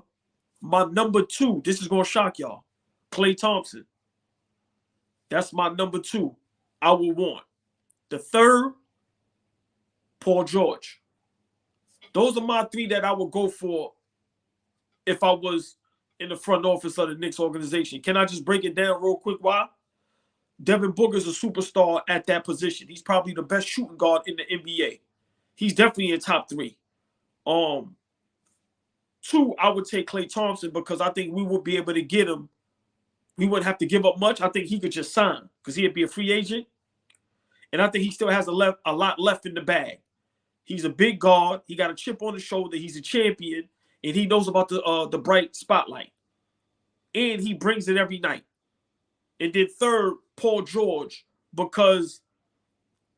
My number 2, this is gonna shock y'all, Klay Thompson. That's my number 2 I would want. The third, Paul George. Those are my 3 that I would go for if I was in the front office of the Knicks organization. Can I just break it down real quick? Why? Devin Booker is a superstar at that position. He's probably the best shooting guard in the NBA. He's definitely in top 3. 2, I would take Klay Thompson because I think we would be able to get him. We wouldn't have to give up much. I think he could just sign because he'd be a free agent. And I think he still has a lot left in the bag. He's a big guard. He got a chip on his shoulder. He's a champion. And he knows about the bright spotlight. And he brings it every night. And then third, Paul George, because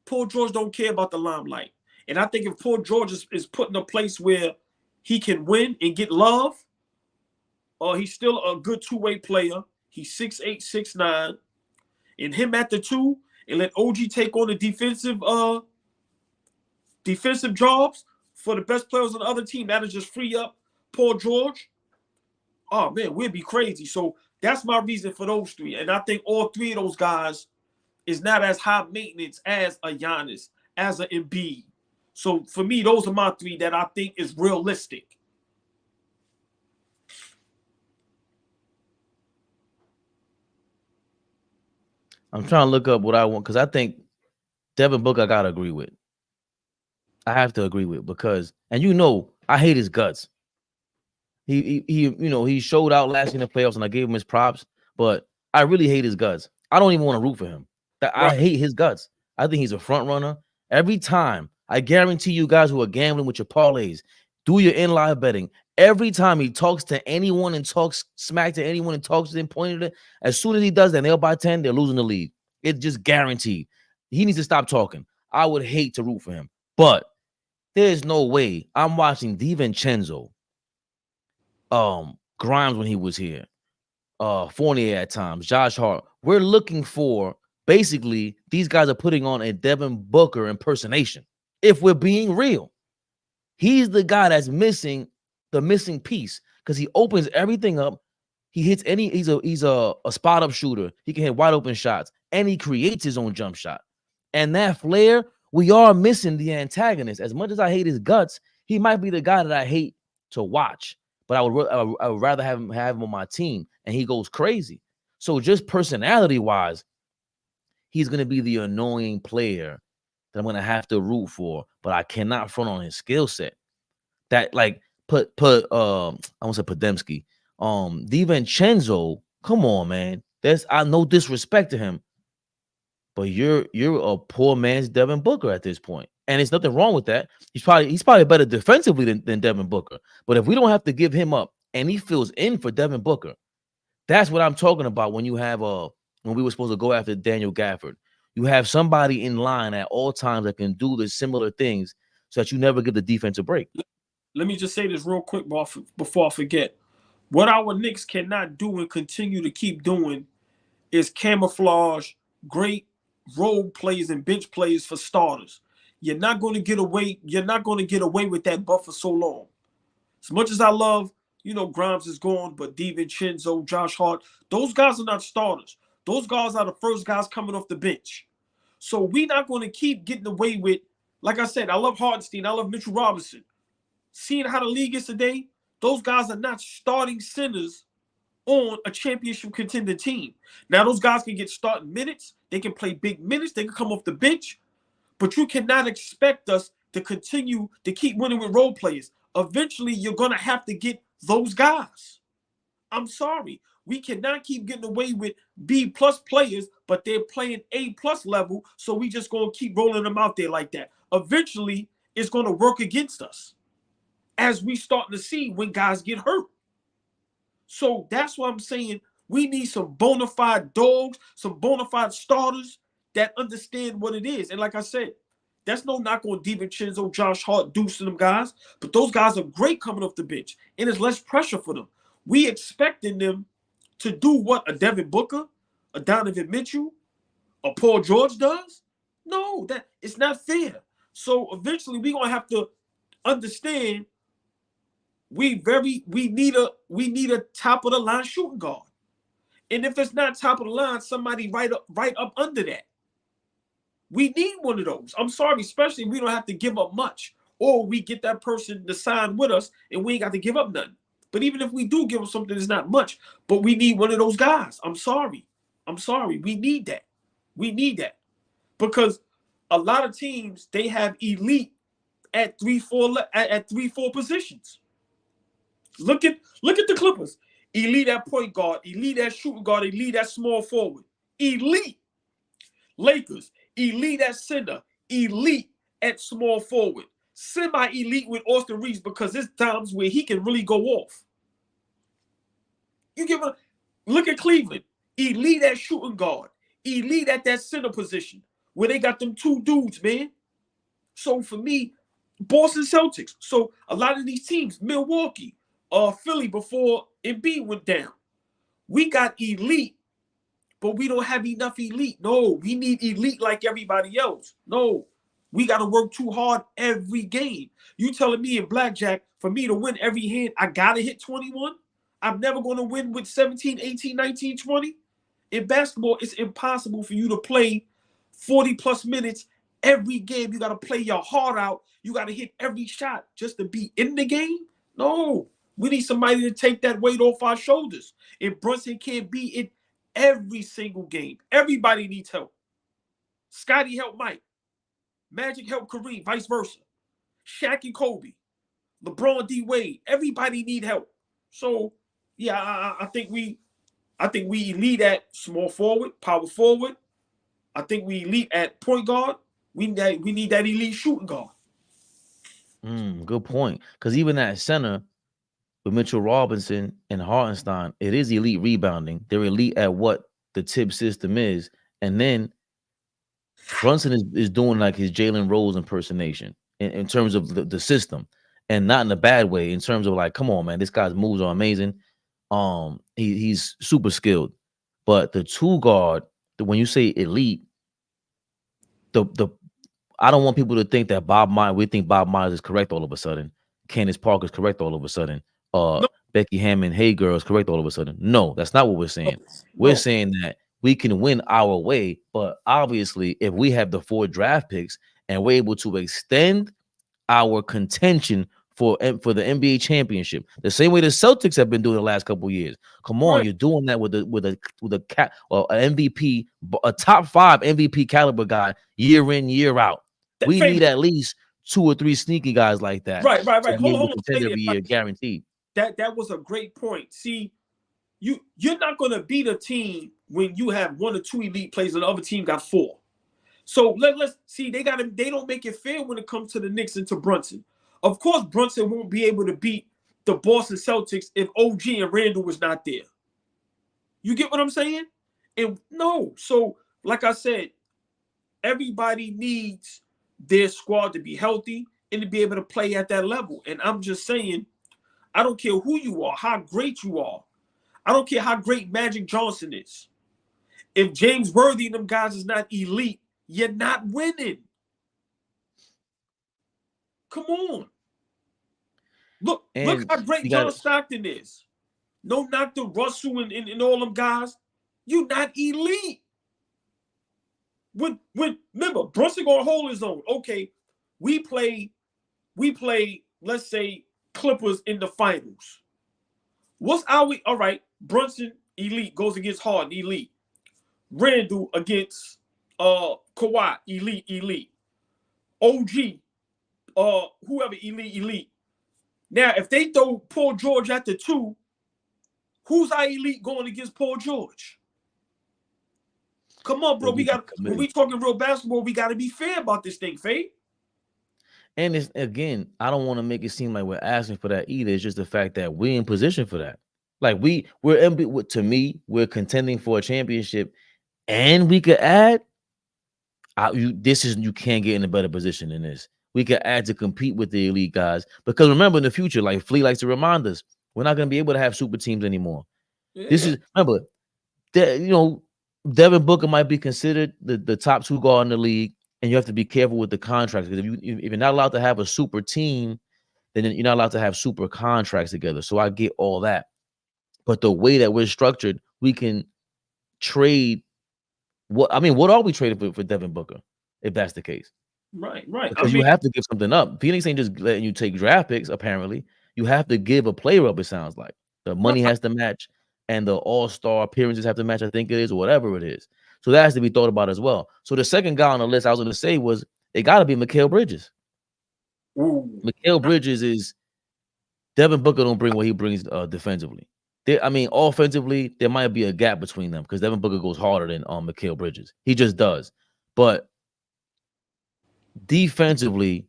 Paul George don't care about the limelight. And I think if Paul George is put in a place where he can win and get love, he's still a good two-way player. He's 6'8", 6'9". And him at the 2 and let OG take on the defensive jobs for the best players on the other team. That'll just free up Paul George. Oh, man, we'd be crazy. So that's my reason for those 3. And I think all 3 of those guys is not as high maintenance as a Giannis, as an Embiid. So for me, those are my 3 that I think is realistic. I'm trying to look up what I want because I think Devin Booker I gotta agree with. I have to agree with because, and I hate his guts. He showed out last year in the playoffs and I gave him his props, but I really hate his guts. I don't even want to root for him. I hate his guts. I think he's a front runner. Every time, I guarantee you guys who are gambling with your parlays, do your in-live betting. Every time he talks to anyone and talks smack to anyone and talks to them, pointed at, as soon as he does that, they're by 10, they're losing the league. It's just guaranteed. He needs to stop talking. I would hate to root for him, but there's no way I'm watching DiVincenzo, Grimes when he was here, Fournier at times, Josh Hart. We're looking for, basically, these guys are putting on a Devin Booker impersonation. If we're being real, he's the guy that's missing the missing piece because he opens everything up. He hits he's a spot up shooter. He can hit wide open shots and he creates his own jump shot. And that flair, we are missing the antagonist. As much as I hate his guts, he might be the guy that I hate to watch, but I would rather have him on my team, and he goes crazy. So just personality wise, he's going to be the annoying player that I'm going to have to root for, but I cannot front on his skill set. That like I want to say Podemski, DiVincenzo, come on, man. I no disrespect to him, but you're a poor man's Devin Booker at this point. And there's nothing wrong with that. He's probably better defensively than Devin Booker. But if we don't have to give him up and he fills in for Devin Booker, that's what I'm talking about when you have when we were supposed to go after Daniel Gafford. You have somebody in line at all times that can do the similar things so that you never give the defense a break. Let me just say this real quick before I forget. What our Knicks cannot do and continue to keep doing is camouflage great role plays and bench plays for starters. You're not going to get away. You're not going to get away with that but for so long. As much as I love, Grimes is gone, but DiVincenzo, Josh Hart, those guys are not starters. Those guys are the first guys coming off the bench. So we're not going to keep getting away with, like I said, I love Hartenstein, I love Mitchell Robinson. Seeing how the league is today, those guys are not starting centers on a championship contender team. Now, those guys can get starting minutes. They can play big minutes. They can come off the bench. But you cannot expect us to continue to keep winning with role players. Eventually, you're going to have to get those guys. I'm sorry. We cannot keep getting away with B-plus players, but they're playing A-plus level, so we just going to keep rolling them out there like that. Eventually, it's going to work against us, as we starting to see when guys get hurt. So that's what I'm saying. We need some bona fide dogs, some bona fide starters that understand what it is. And like I said, that's no knock on DiVincenzo, Josh Hart, Deuce, and them guys. But those guys are great coming off the bench, and there's less pressure for them. We expecting them to do what a Devin Booker, a Donovan Mitchell, a Paul George does? No, that it's not fair. So eventually we're gonna have to understand we need a top of the line shooting guard. And if it's not top of the line, somebody right up under that. We need one of those. I'm sorry, especially if we don't have to give up much, or we get that person to sign with us and we ain't got to give up nothing. But even if we do give them something that's not much, but we need one of those guys. I'm sorry. We need that. We need that. Because a lot of teams, they have elite at 3-4 positions. Look at the Clippers. Elite at point guard, elite at shooting guard, elite at small forward. Elite. Lakers, elite at center, elite at small forward. Semi-elite with Austin Reeves because there's times where he can really go off. Look at Cleveland. Elite at shooting guard. Elite at that center position where they got them two dudes, man. So for me, Boston Celtics. So a lot of these teams, Milwaukee, Philly before Embiid went down. We got elite, but we don't have enough elite. No, we need elite like everybody else. No, we got to work too hard every game. You telling me in blackjack, for me to win every hand, I got to hit 21? I'm never going to win with 17, 18, 19, 20? In basketball, it's impossible for you to play 40-plus minutes every game. You got to play your heart out. You got to hit every shot just to be in the game? No. We need somebody to take that weight off our shoulders. And Brunson can't be in every single game. Everybody needs help. Scotty helped Mike. Magic helped Kareem, vice versa. Shaq and Kobe. LeBron, D. Wade. Everybody need help. So, yeah, I think we elite at small forward, power forward. I think we elite at point guard. We need that elite shooting guard. Good point. Because even at center, with Mitchell Robinson and Hartenstein, it is elite rebounding. They're elite at what the tip system is. And then Brunson is doing like his Jalen Rose impersonation in terms of the system, and not in a bad way, in terms of like, come on, man, this guy's moves are amazing. He's super skilled. But the two guard, when you say elite, I don't want people to think that we think Bob Myers is correct all of a sudden. Candace Parker is correct all of a sudden. No. Becky Hammond, hey girl, is correct all of a sudden. No, that's not what we're saying. No. We're saying that we can win our way, but obviously, if we have the 4 draft picks and we're able to extend our contention for the NBA championship, the same way the Celtics have been doing the last couple of years. Come on, right. You're doing that with an MVP, a top 5 MVP caliber guy year in, year out. We need at least 2 or 3 sneaky guys like that. Right. Hold on. Every year, guaranteed. That was a great point. See, you're not going to beat a team when you have 1 or 2 elite players and the other team got 4. So let's see. They don't make it fair when it comes to the Knicks and to Brunson. Of course, Brunson won't be able to beat the Boston Celtics if OG and Randall was not there. You get what I'm saying? And no, so like I said, everybody needs their squad to be healthy and to be able to play at that level. And I'm just saying, I don't care who you are, how great you are. I don't care how great Magic Johnson is. If James Worthy and them guys is not elite, you're not winning. Come on. Look how great John Stockton is. No knock to Russell and all them guys. You not elite. When remember, Brunson gonna hold his own. Okay, we play, let's say, Clippers in the finals. What's our all right? Brunson elite goes against Harden, elite. Randall against Kawhi, elite. OG, whoever, elite. Now, if they throw Paul George at the 2, who's our elite going against Paul George? Come on, bro. When we talking real basketball, we got to be fair about this thing, Faye. And it's, again, I don't want to make it seem like we're asking for that either. It's just the fact that we're in position for that. Like to me, we're contending for a championship, and we could add. You can't get in a better position than this. We could add to compete with the elite guys, because remember, in the future, like Flea likes to remind us, we're not going to be able to have super teams anymore. Yeah. This is, remember, Devin Booker might be considered the top 2 guard in the league, and you have to be careful with the contracts, because if you're not allowed to have a super team, then you're not allowed to have super contracts together. So I get all that, but the way that we're structured, we can trade. What are we trading for Devin Booker if that's the case? Right. Because you have to give something up. Phoenix ain't just letting you take draft picks. Apparently, you have to give a player up. It sounds like the money has to match, and the all-star appearances have to match. I think it is, or whatever it is. So that has to be thought about as well. So the second guy on the list I was going to say was, it got to be Mikal Bridges. Ooh. Mikal Bridges is Devin Booker don't bring what he brings defensively. Offensively, there might be a gap between them because Devin Booker goes harder than Mikal Bridges. He just does. But defensively,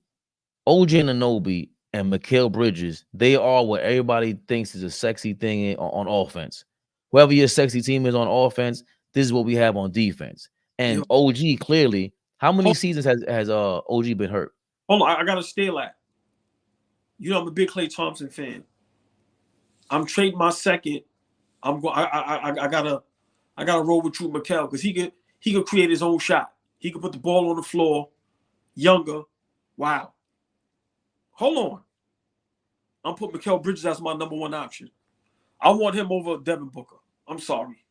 OG Anunoby and Mikal Bridges, they are what everybody thinks is a sexy thing on offense. Whoever your sexy team is on offense, this is what we have on defense. And OG, clearly, how many seasons has OG been hurt? Hold on, I got to steal that. I'm a big Klay Thompson fan. I'm trading my second. I gotta roll with you, Mikal, because he could create his own shot. He could put the ball on the floor. Younger. Wow. Hold on. I'm putting Mikal Bridges as my number 1 option. I want him over Devin Booker. I'm sorry.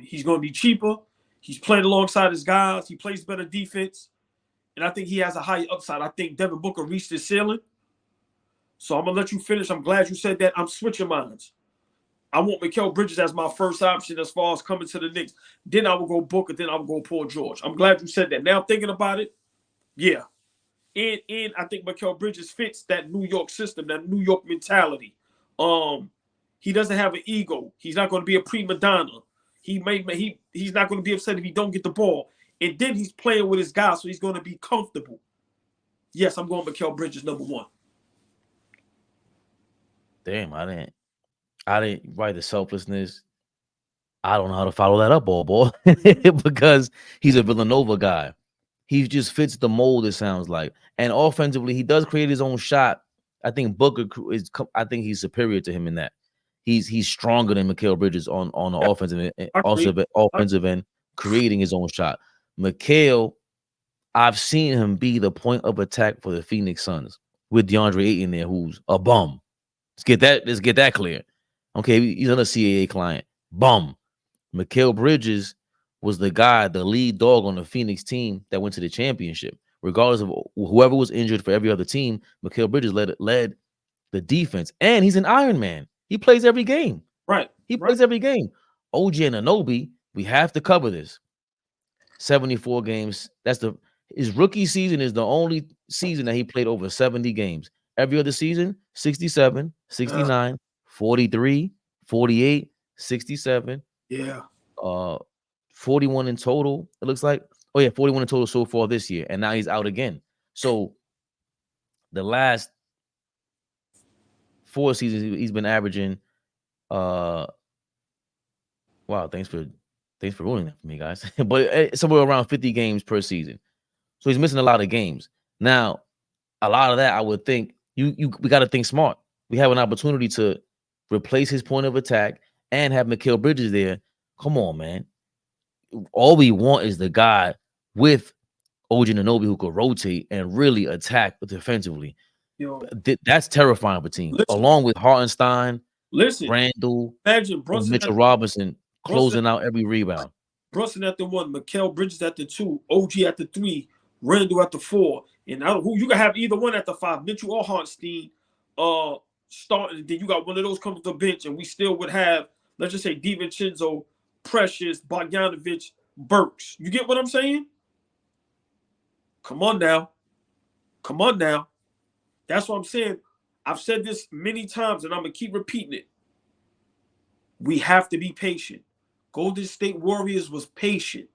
He's going to be cheaper. He's playing alongside his guys. He plays better defense. And I think he has a high upside. I think Devin Booker reached his ceiling. So I'm going to let you finish. I'm glad you said that. I'm switching minds. I want Mikal Bridges as my first option as far as coming to the Knicks. Then I will go Booker. Then I will go Paul George. I'm glad you said that. Now thinking about it, yeah. And I think Mikal Bridges fits that New York system, that New York mentality. He doesn't have an ego. He's not going to be a prima donna. He's not going to be upset if he don't get the ball. And then he's playing with his guys, so he's going to be comfortable. Yes, I'm going Mikal Bridges number 1. Damn, I didn't write the selflessness. I don't know how to follow that up, boy, because he's a Villanova guy. He just fits the mold, it sounds like. And offensively, he does create his own shot. I think Booker he's superior to him in that. He's stronger than Mikal Bridges on the offensive end, creating his own shot. Mikal, I've seen him be the point of attack for the Phoenix Suns with DeAndre Ayton there, who's a bum. Let's get that clear. Okay, he's another CAA client. Bum. Mikal Bridges was the guy, the lead dog on the Phoenix team that went to the championship. Regardless of whoever was injured for every other team, Mikal Bridges led the defense. And he's an Iron Man. He plays every game. Right. He plays every game. OG Anunoby, we have to cover this. 74 games. His rookie season is the only season that he played over 70 games. Every other season, 67, 69, 43, 48, 67. Yeah. 41 in total, it looks like. Oh yeah, 41 in total so far this year, and now he's out again. So the last 4 seasons he's been averaging. Wow, thanks for ruining that for me, guys. But somewhere around 50 games per season. So he's missing a lot of games. Now, a lot of that, I would think we got to think smart. We have an opportunity to replace his point of attack and have Mikal Bridges there. Come on, man. All we want is the guy with OG Anunoby who could rotate and really attack defensively. Yo, That's terrifying for teams. Along with Hartenstein, Randall, imagine Brunson Mitchell Robinson closing out every rebound. Brunson at the 1, Mikal Bridges at the 2, OG at the 3, Randall at the 4, and who you can have either one at the 5, Mitchell or Hartenstein, starting. Then you got one of those come to the bench, and we still would have, let's just say, DiVincenzo, Precious, Bogdanovich, Burks. You get what I'm saying? Come on now. That's what I'm saying. I've said this many times, and I'm going to keep repeating it. We have to be patient. Golden State Warriors was patient.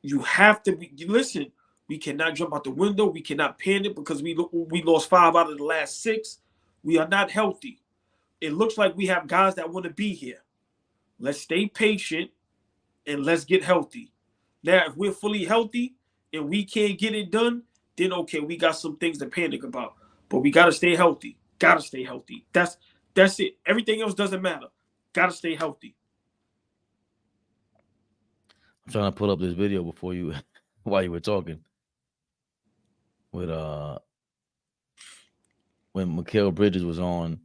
You have to be. Listen, we cannot jump out the window. We cannot panic because we lost 5 out of the last 6. We are not healthy. It looks like we have guys that want to be here. Let's stay patient and let's get healthy. Now, if we're fully healthy and we can't get it done, then okay, we got some things to panic about. But we got to stay healthy. That's it. Everything else doesn't matter. Got to stay healthy. I'm trying to pull up this video before you, while you were talking, with when Mikal Bridges was on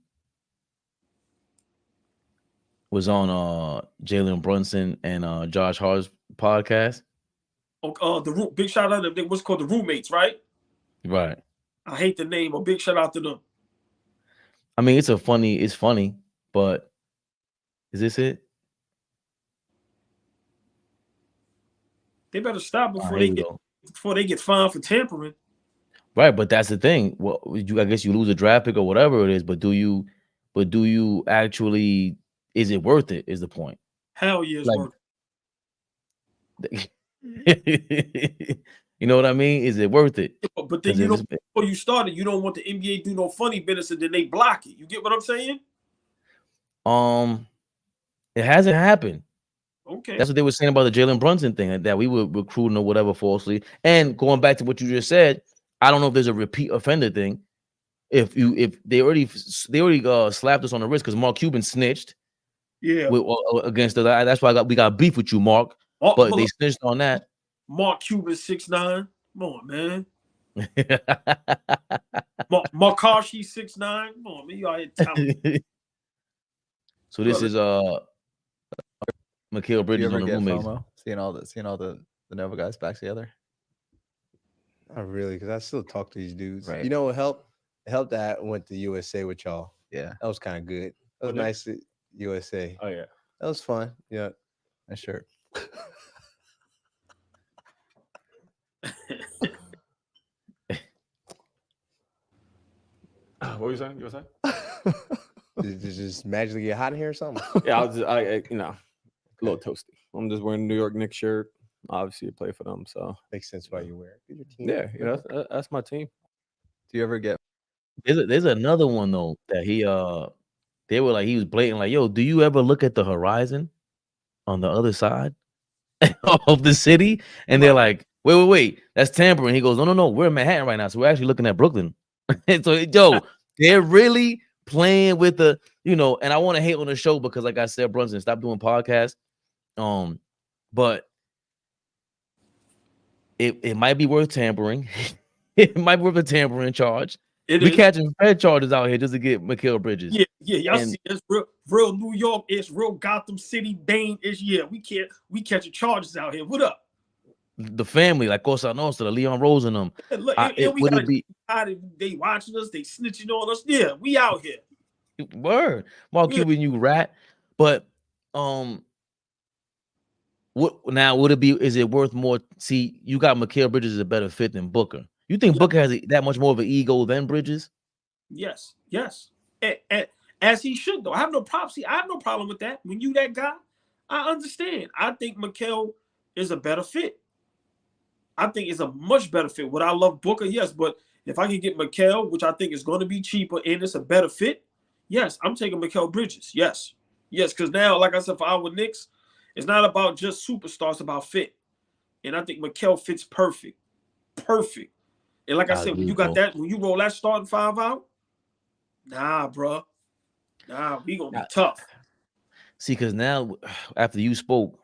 Jalen Brunson and Josh Hart's podcast. Big shout out to them. What's called the Roommates, right? Right. I hate the name. A big shout out to them. I mean, it's funny, but is this it? They better stop before they get fined for tampering. Right, but that's the thing. Well, I guess you lose a draft pick or whatever it is, but do you actually? Is it worth it? Is the point? Hell yeah, it's worth it. You know what I mean? Is it worth it? But then before you started, you don't want the NBA to do no funny business and then they block it. You get what I'm saying? It hasn't happened. Okay. That's what they were saying about the Jalen Brunson thing, that we were recruiting or whatever falsely. And going back to what you just said, I don't know if there's a repeat offender thing. If they already slapped us on the wrist because Mark Cuban snitched. Yeah. Against us. That's why we got beef with you, Mark. But they snitched on that. Mark Cuban 6'9". Come on, man. Markashi 6'9". Come on, man. You out here talented. So this is Mikal Bridges on the Roommates. Seeing all the Nova guys back together. Not really, because I still talk to these dudes. Right. You know what helped? It helped that I went to USA with y'all. Yeah. That was kind of good. That was nice at USA. Oh, yeah. That was fun. Yeah. Nice shirt. What were you saying? You were saying? Did it just magically get hot in here or something? Yeah, I a little toasty. I'm just wearing a New York Knicks shirt. Obviously, I play for them, so makes sense why you wear it. Your team. Yeah, that's my team. Do you ever get? There's another one though that they were like, he was blatant like, yo, do you ever look at the horizon on the other side of the city? And they're like, wait, that's tampering. He goes, no, we're in Manhattan right now, so we're actually looking at Brooklyn. And so, they're really playing with the, and I want to hate on the show because, like I said, Brunson, stop doing podcasts. But it might be worth tampering. It might be worth a tampering charge. We catching Fed charges out here just to get Mikal Bridges. Yeah. Y'all see, it's real New York. It's real Gotham City, Bane. It's we catching charges out here. What up? The family, like Cosa Nostra, the Leon Rose and them. Look, they watching us, they snitching on us. Yeah, we out here. Word. Mark Cuban, you rat. But is it worth more? See, you got Mikal Bridges is a better fit than Booker. You think Booker has that much more of an ego than Bridges? Yes. As he should, though. I have no problem with that. When you that guy, I understand. I think Mikal is a better fit. I think it's a much better fit. Would I love Booker? Yes, but if I can get Mikal, which I think is going to be cheaper and it's a better fit, yes, I'm taking Mikal Bridges. Yes. Yes, because now, like I said, for our Knicks, it's not about just superstars, it's about fit. And I think Mikal fits perfect. Perfect. And like I said, when you got that, when you roll that starting five out, nah, bro. Nah, we gonna be tough. See, because now after you spoke,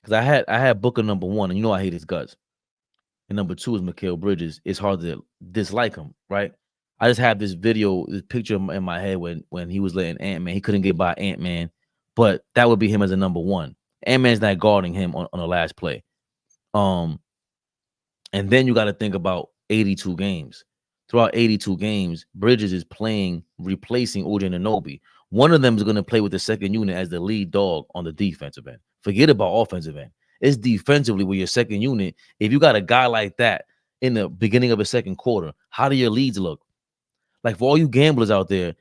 because I had Booker number one, and you know I hate his guts. And number two is Mikal Bridges. It's hard to dislike him, right? I just have this video, this picture in my head when he was letting Ant-Man. He couldn't get by Ant-Man, but that would be him as a number one. Ant-Man's not guarding him on the last play. And then you got to think about 82 games. Throughout 82 games, Bridges is playing, replacing OG Anunoby. One of them is going to play with the second unit as the lead dog on the defensive end. Forget about offensive end. It's defensively with your second unit. If you got a guy like that in the beginning of a second quarter, how do your leads look? Like for all you gamblers out there,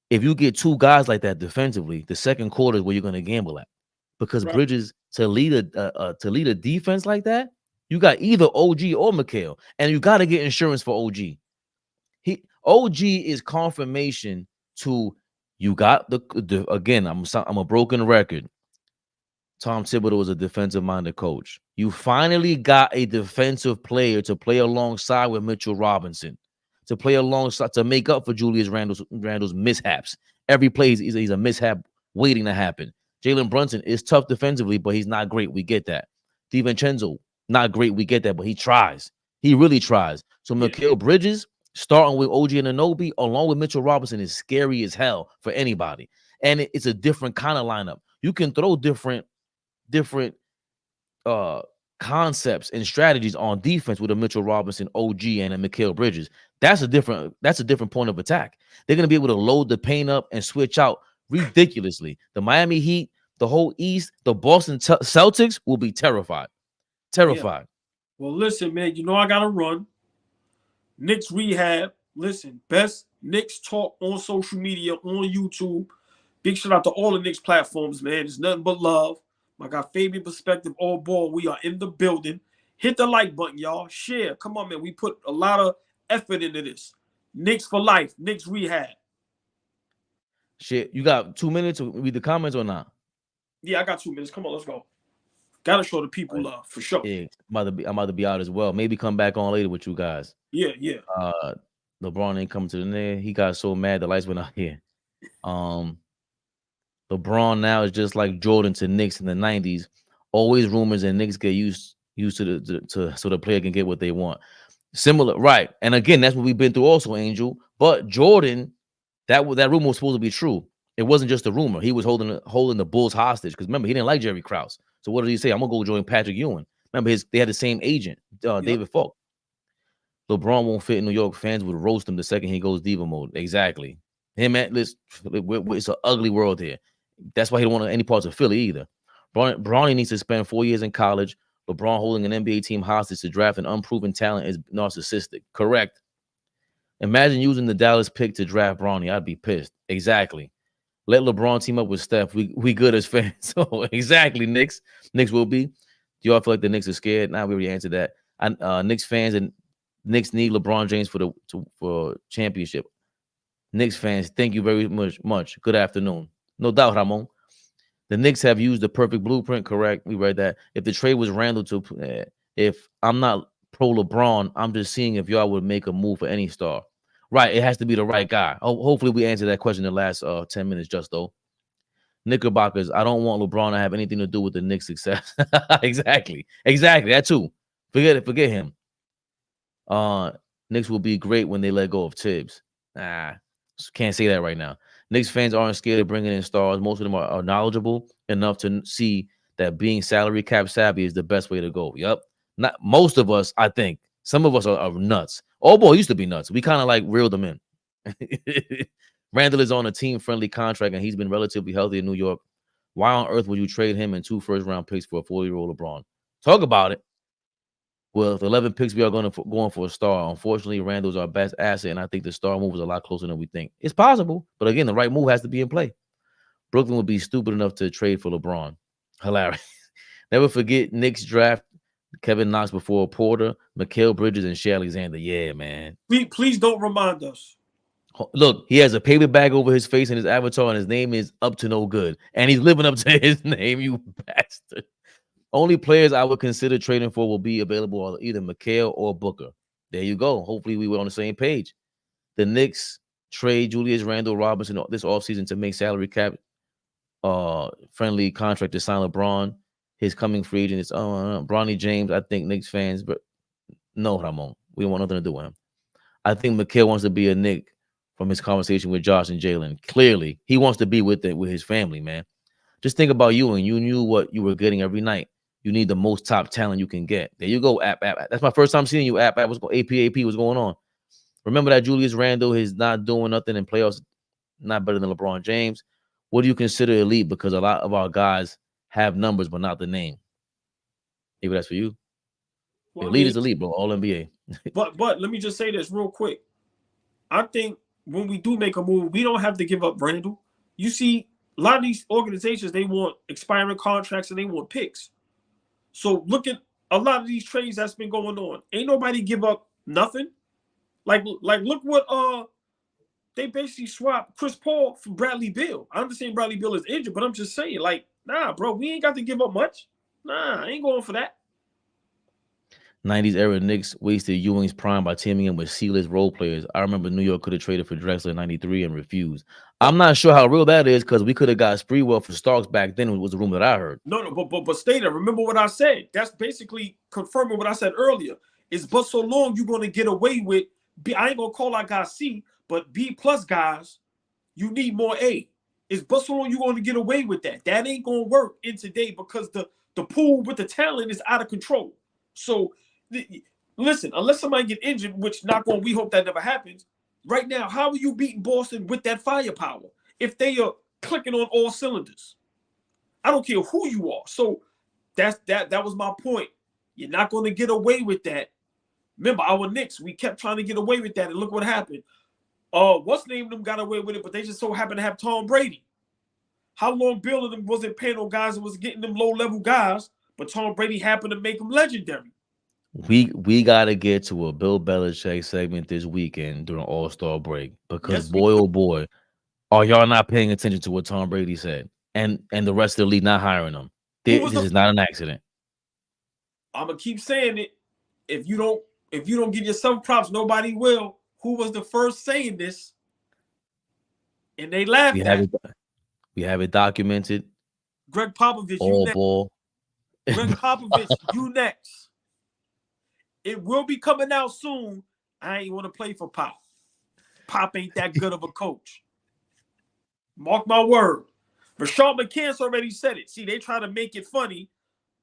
if you get two guys like that defensively, the second quarter is where you're going to gamble at. Because Right. Bridges to lead a defense like that, you got either OG or Mikal, and you got to get insurance for OG. OG is confirmation to you got the again. I'm a broken record. Tom Thibodeau is a defensive-minded coach. You finally got a defensive player to play alongside with Mitchell Robinson, to play alongside to make up for Julius Randle's mishaps. Every play he's a mishap waiting to happen. Jalen Brunson is tough defensively, but he's not great. We get that. DiVincenzo, not great. We get that, but he tries. He really tries. So Mikal Bridges, starting with OG Anunoby, along with Mitchell Robinson, is scary as hell for anybody. And it's a different kind of lineup. You can throw different concepts and strategies on defense with a Mitchell Robinson, OG, and a Mikal Bridges. That's a different point of attack. They're going to be able to load the paint up and switch out ridiculously. The Miami Heat, the whole East, the Boston Celtics will be terrified. Terrified. Yeah. Well, listen, man, you know I got to run. Knicks Rehab. Listen, best Knicks talk on social media, on YouTube. Big shout out to all the Knicks platforms, man. It's nothing but love. I got Fabian Perspective, all ball. We are in the building. Hit the like button, y'all. Share. Come on, man. We put a lot of effort into this. Knicks for life. Knicks Rehab. Shit, you got 2 minutes to read the comments or not? Yeah, I got 2 minutes. Come on, let's go. Gotta show the people love for sure. Yeah, I'm about to be out as well. Maybe come back on later with you guys. Yeah. LeBron ain't coming to the net. He got so mad the lights went out here. LeBron now is just like Jordan to Knicks in the 90s. Always rumors, and Knicks get used to so the player can get what they want. Similar, right? And again, that's what we've been through also, Angel. But Jordan, that rumor was supposed to be true. It wasn't just a rumor. He was holding the Bulls hostage because remember he didn't like Jerry Krause. So what did he say? I'm gonna go join Patrick Ewing. Remember they had the same agent, David Falk. LeBron won't fit in New York. Fans would roast him the second he goes diva mode. Exactly. Him, man. It's an ugly world here. That's why he don't want any parts of Philly either. Bronny needs to spend 4 years in college. LeBron holding an NBA team hostage to draft an unproven talent is narcissistic. Correct. Imagine using the Dallas pick to draft Bronny. I'd be pissed. Exactly. Let LeBron team up with Steph. We good as fans. So exactly, Knicks. Knicks will be. Do y'all feel like the Knicks are scared? Now we already answered that. Knicks fans and Knicks need LeBron James for championship. Knicks fans, thank you very much. Good afternoon. No doubt, Ramon. The Knicks have used the perfect blueprint. Correct. We read that. If the trade was Randall if I'm not pro LeBron, I'm just seeing if y'all would make a move for any star. Right. It has to be the right guy. Hopefully we answered that question in the last 10 minutes, just though. Knickerbockers, I don't want LeBron to have anything to do with the Knicks' success. Exactly. That too. Forget him. Knicks will be great when they let go of Tibbs. Can't say that right now. Knicks fans aren't scared of bringing in stars. Most of them are knowledgeable enough to see that being salary cap savvy is the best way to go. Yep. Not most of us, I think. Some of us are nuts. Oh boy, used to be nuts. We kind of like reeled them in. Randall is on a team-friendly contract, and he's been relatively healthy in New York. Why on earth would you trade him and 2 first-round picks for a 40-year-old LeBron? Talk about it. Well, with 11 picks, we are going for a star. Unfortunately, Randall's our best asset, and I think the star move is a lot closer than we think. It's possible, but again, the right move has to be in play. Brooklyn would be stupid enough to trade for LeBron. Hilarious. Never forget Knicks draft Kevin Knox before Porter, Mikal Bridges, and Shea Alexander. Yeah, man. Please don't remind us. Look, he has a paper bag over his face and his avatar, and his name is Up to No Good. And he's living up to his name, you bastard. Only players I would consider trading for will be available on either Mikal or Booker. There you go. Hopefully we were on the same page. The Knicks trade Julius Randle Robinson this offseason to make salary cap friendly contract to sign LeBron. His coming free agent is Bronny James. I think Knicks fans, but no, Ramon. We don't want nothing to do with him. I think Mikal wants to be a Knick from his conversation with Josh and Jalen. Clearly, he wants to be with his family, man. Just think about you, and you knew what you were getting every night. You need the most top talent you can get. There you go, App. That's my first time seeing you, App. What's going AP? What's going on? Remember that Julius Randle is not doing nothing in playoffs, not better than LeBron James. What do you consider elite? Because a lot of our guys have numbers, but not the name. Maybe that's for you. Well, elite is elite, bro. All NBA. but let me just say this real quick. I think when we do make a move, we don't have to give up Randle. You see, a lot of these organizations, they want expiring contracts and they want picks. So look at a lot of these trades that's been going on. Ain't nobody give up nothing. Like look what they basically swapped Chris Paul for Bradley Beal. I understand Bradley Beal is injured, but I'm just saying, like, nah, bro, we ain't got to give up much. Nah, I ain't going for that. 90s era Knicks wasted Ewing's prime by teaming him with C-list role players. I remember New York could have traded for Drexler in 93 and refused. I'm not sure how real that is because we could have got Sprewell for Starks back then. Was the rumor that I heard. No, but stay there. Remember what I said. That's basically confirming what I said earlier. Is but so long you're going to get away with B. I ain't going to call our guys C, but B plus guys, you need more A. Is but so long you're going to get away with that. That ain't going to work in today because the pool with the talent is out of control. So listen, unless somebody get injured, which not going, we hope that never happens. Right now, how are you beating Boston with that firepower if they are clicking on all cylinders? I don't care who you are. So that was my point. You're not going to get away with that. Remember, our Knicks, we kept trying to get away with that, and look what happened. What's the name of them got away with it, but they just so happened to have Tom Brady. How long Bill and them wasn't paying no guys that was getting them low-level guys, but Tom Brady happened to make them legendary. We gotta get to a Bill Belichick segment this weekend during All-Star break because boy, oh boy, are y'all not paying attention to what Tom Brady said and the rest of the league not hiring him? This is not an accident. I'm gonna keep saying it. If you don't give yourself props, nobody will. Who was the first saying this? And they laughed We have it documented. Greg Popovich, all you next. ball. Greg Popovich, you next. It will be coming out soon. I ain't want to play for Pop. Pop ain't that good of a coach. Mark my word. Rashad McCants already said it. See, they try to make it funny,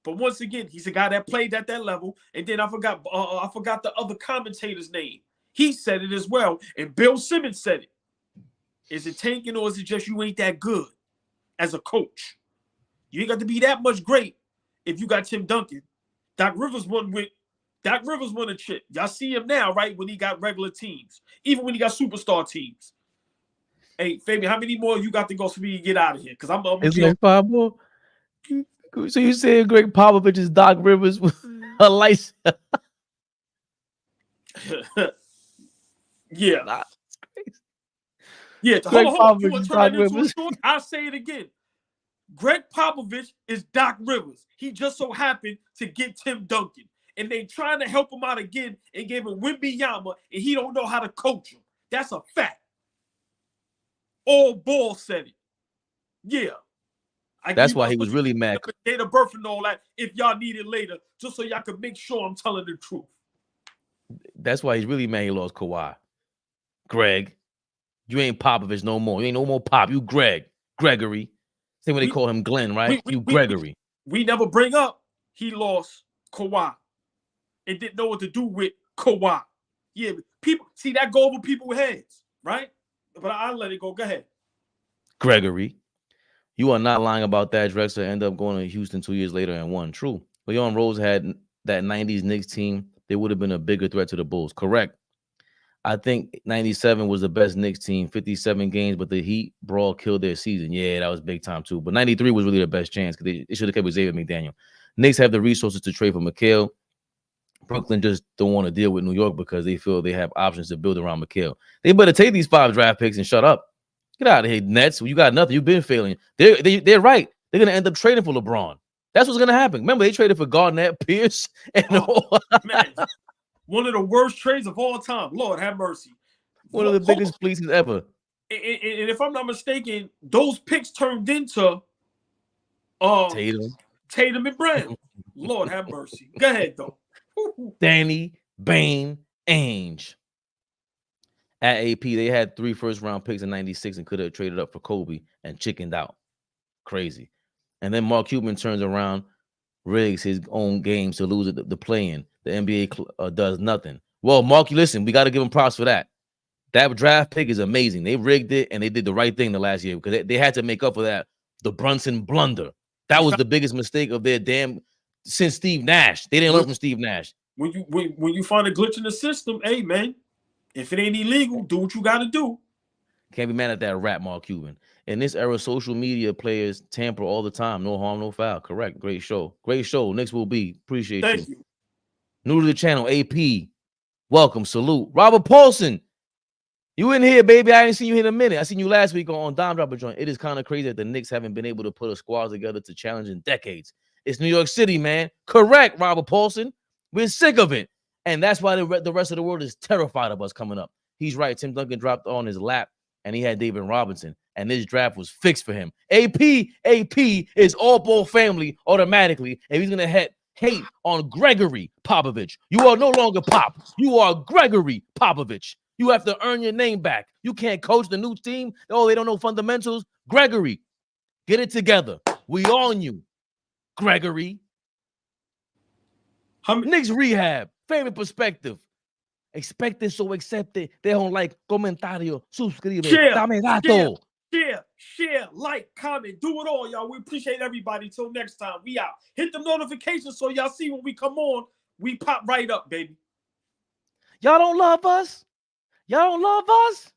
but once again, he's a guy that played at that level. And then I forgot the other commentator's name. He said it as well, and Bill Simmons said it. Is it tanking or is it just you ain't that good as a coach? You ain't got to be that much great if you got Tim Duncan. Doc Rivers won a chip. Y'all see him now, right? When he got regular teams, even when he got superstar teams. Hey, Fabian, how many more you got to go for me to get out of here? Because I'm it's like 5 more. So you saying Greg Popovich is Doc Rivers with a license? Yeah. Nah, yeah. Greg Hold on. You Popovich want is to turn Doc that into a Rivers. story? I'll say it again. Greg Popovich is Doc Rivers. He just so happened to get Tim Duncan. And they trying to help him out again and gave him Wembanyama, and he don't know how to coach him. That's a fact. All ball said it. Yeah. That's why he was really mad. Date of birth and all that, if y'all need it later, just so y'all can make sure I'm telling the truth. That's why he's really mad he lost Kawhi. Greg, you ain't Popovich no more. You ain't no more Pop. You Gregory. Same way they call him Glenn, right? You Gregory. We never bring up he lost Kawhi and didn't know what to do with Kawhi. Yeah, people see that go over people's heads, right? But I'll let it go. Go ahead. Gregory. You are not lying about that. Drexler ended up going to Houston 2 years later and won. True. Leon Rose had that 90s Knicks team. They would have been a bigger threat to the Bulls. Correct. I think 97 was the best Knicks team, 57 games, but the Heat brawl killed their season. Yeah, that was big time too. But 93 was really the best chance because they should have kept with Xavier McDaniel. Knicks have the resources to trade for Mikal. Brooklyn just don't want to deal with New York because they feel they have options to build around Mikal. They better take these 5 draft picks and shut up. Get out of here, Nets. You got nothing. You've been failing. They're right. They're going to end up trading for LeBron. That's what's going to happen. Remember, they traded for Garnett, Pierce, and man, one of the worst trades of all time. Lord have mercy. One of the biggest fleeces ever. And if I'm not mistaken, those picks turned into Tatum and Brown. Lord have mercy. Go ahead, though. Danny Bane Ainge. At AP, they had 3 first-round picks in 96 and could have traded up for Kobe and chickened out. Crazy. And then Mark Cuban turns around, rigs his own games to lose the play-in. The NBA does nothing. Well, Mark, listen, we got to give him props for that. That draft pick is amazing. They rigged it, and they did the right thing the last year because they had to make up for that, the Brunson blunder. That was the biggest mistake of their since Steve Nash. They didn't learn from Steve Nash. When you find a glitch in the system, hey, man, if it ain't illegal, do what you got to do. Can't be mad at that rap, Mark Cuban. In this era, social media players tamper all the time. No harm, no foul. Correct. Great show. Great show. Knicks will be. Appreciate you. Thank you. New to the channel, AP. Welcome. Salute. Robert Paulson. You in here, baby. I ain't seen you here in a minute. I seen you last week on Dime Dropper Joint. It is kind of crazy that the Knicks haven't been able to put a squad together to challenge in decades. It's New York City, man. Correct, Robert Paulson. We're sick of it. And that's why the rest of the world is terrified of us coming up. He's right. Tim Duncan dropped on his lap, and he had David Robinson. And this draft was fixed for him. AP is all ball family automatically. And he's going to hate on Gregory Popovich. You are no longer Pop. You are Gregory Popovich. You have to earn your name back. You can't coach the new team. Oh, they don't know fundamentals. Gregory, get it together. We on you, Gregory. Knicks Rehab, favorite perspective. Expected, so accepted. Deja un like, comentario, suscribe, dame gato. Share, like, comment, do it all, y'all. We appreciate everybody. Till next time, we out. Hit the notifications so y'all see when we come on. We pop right up, baby. Y'all don't love us? Y'all don't love us?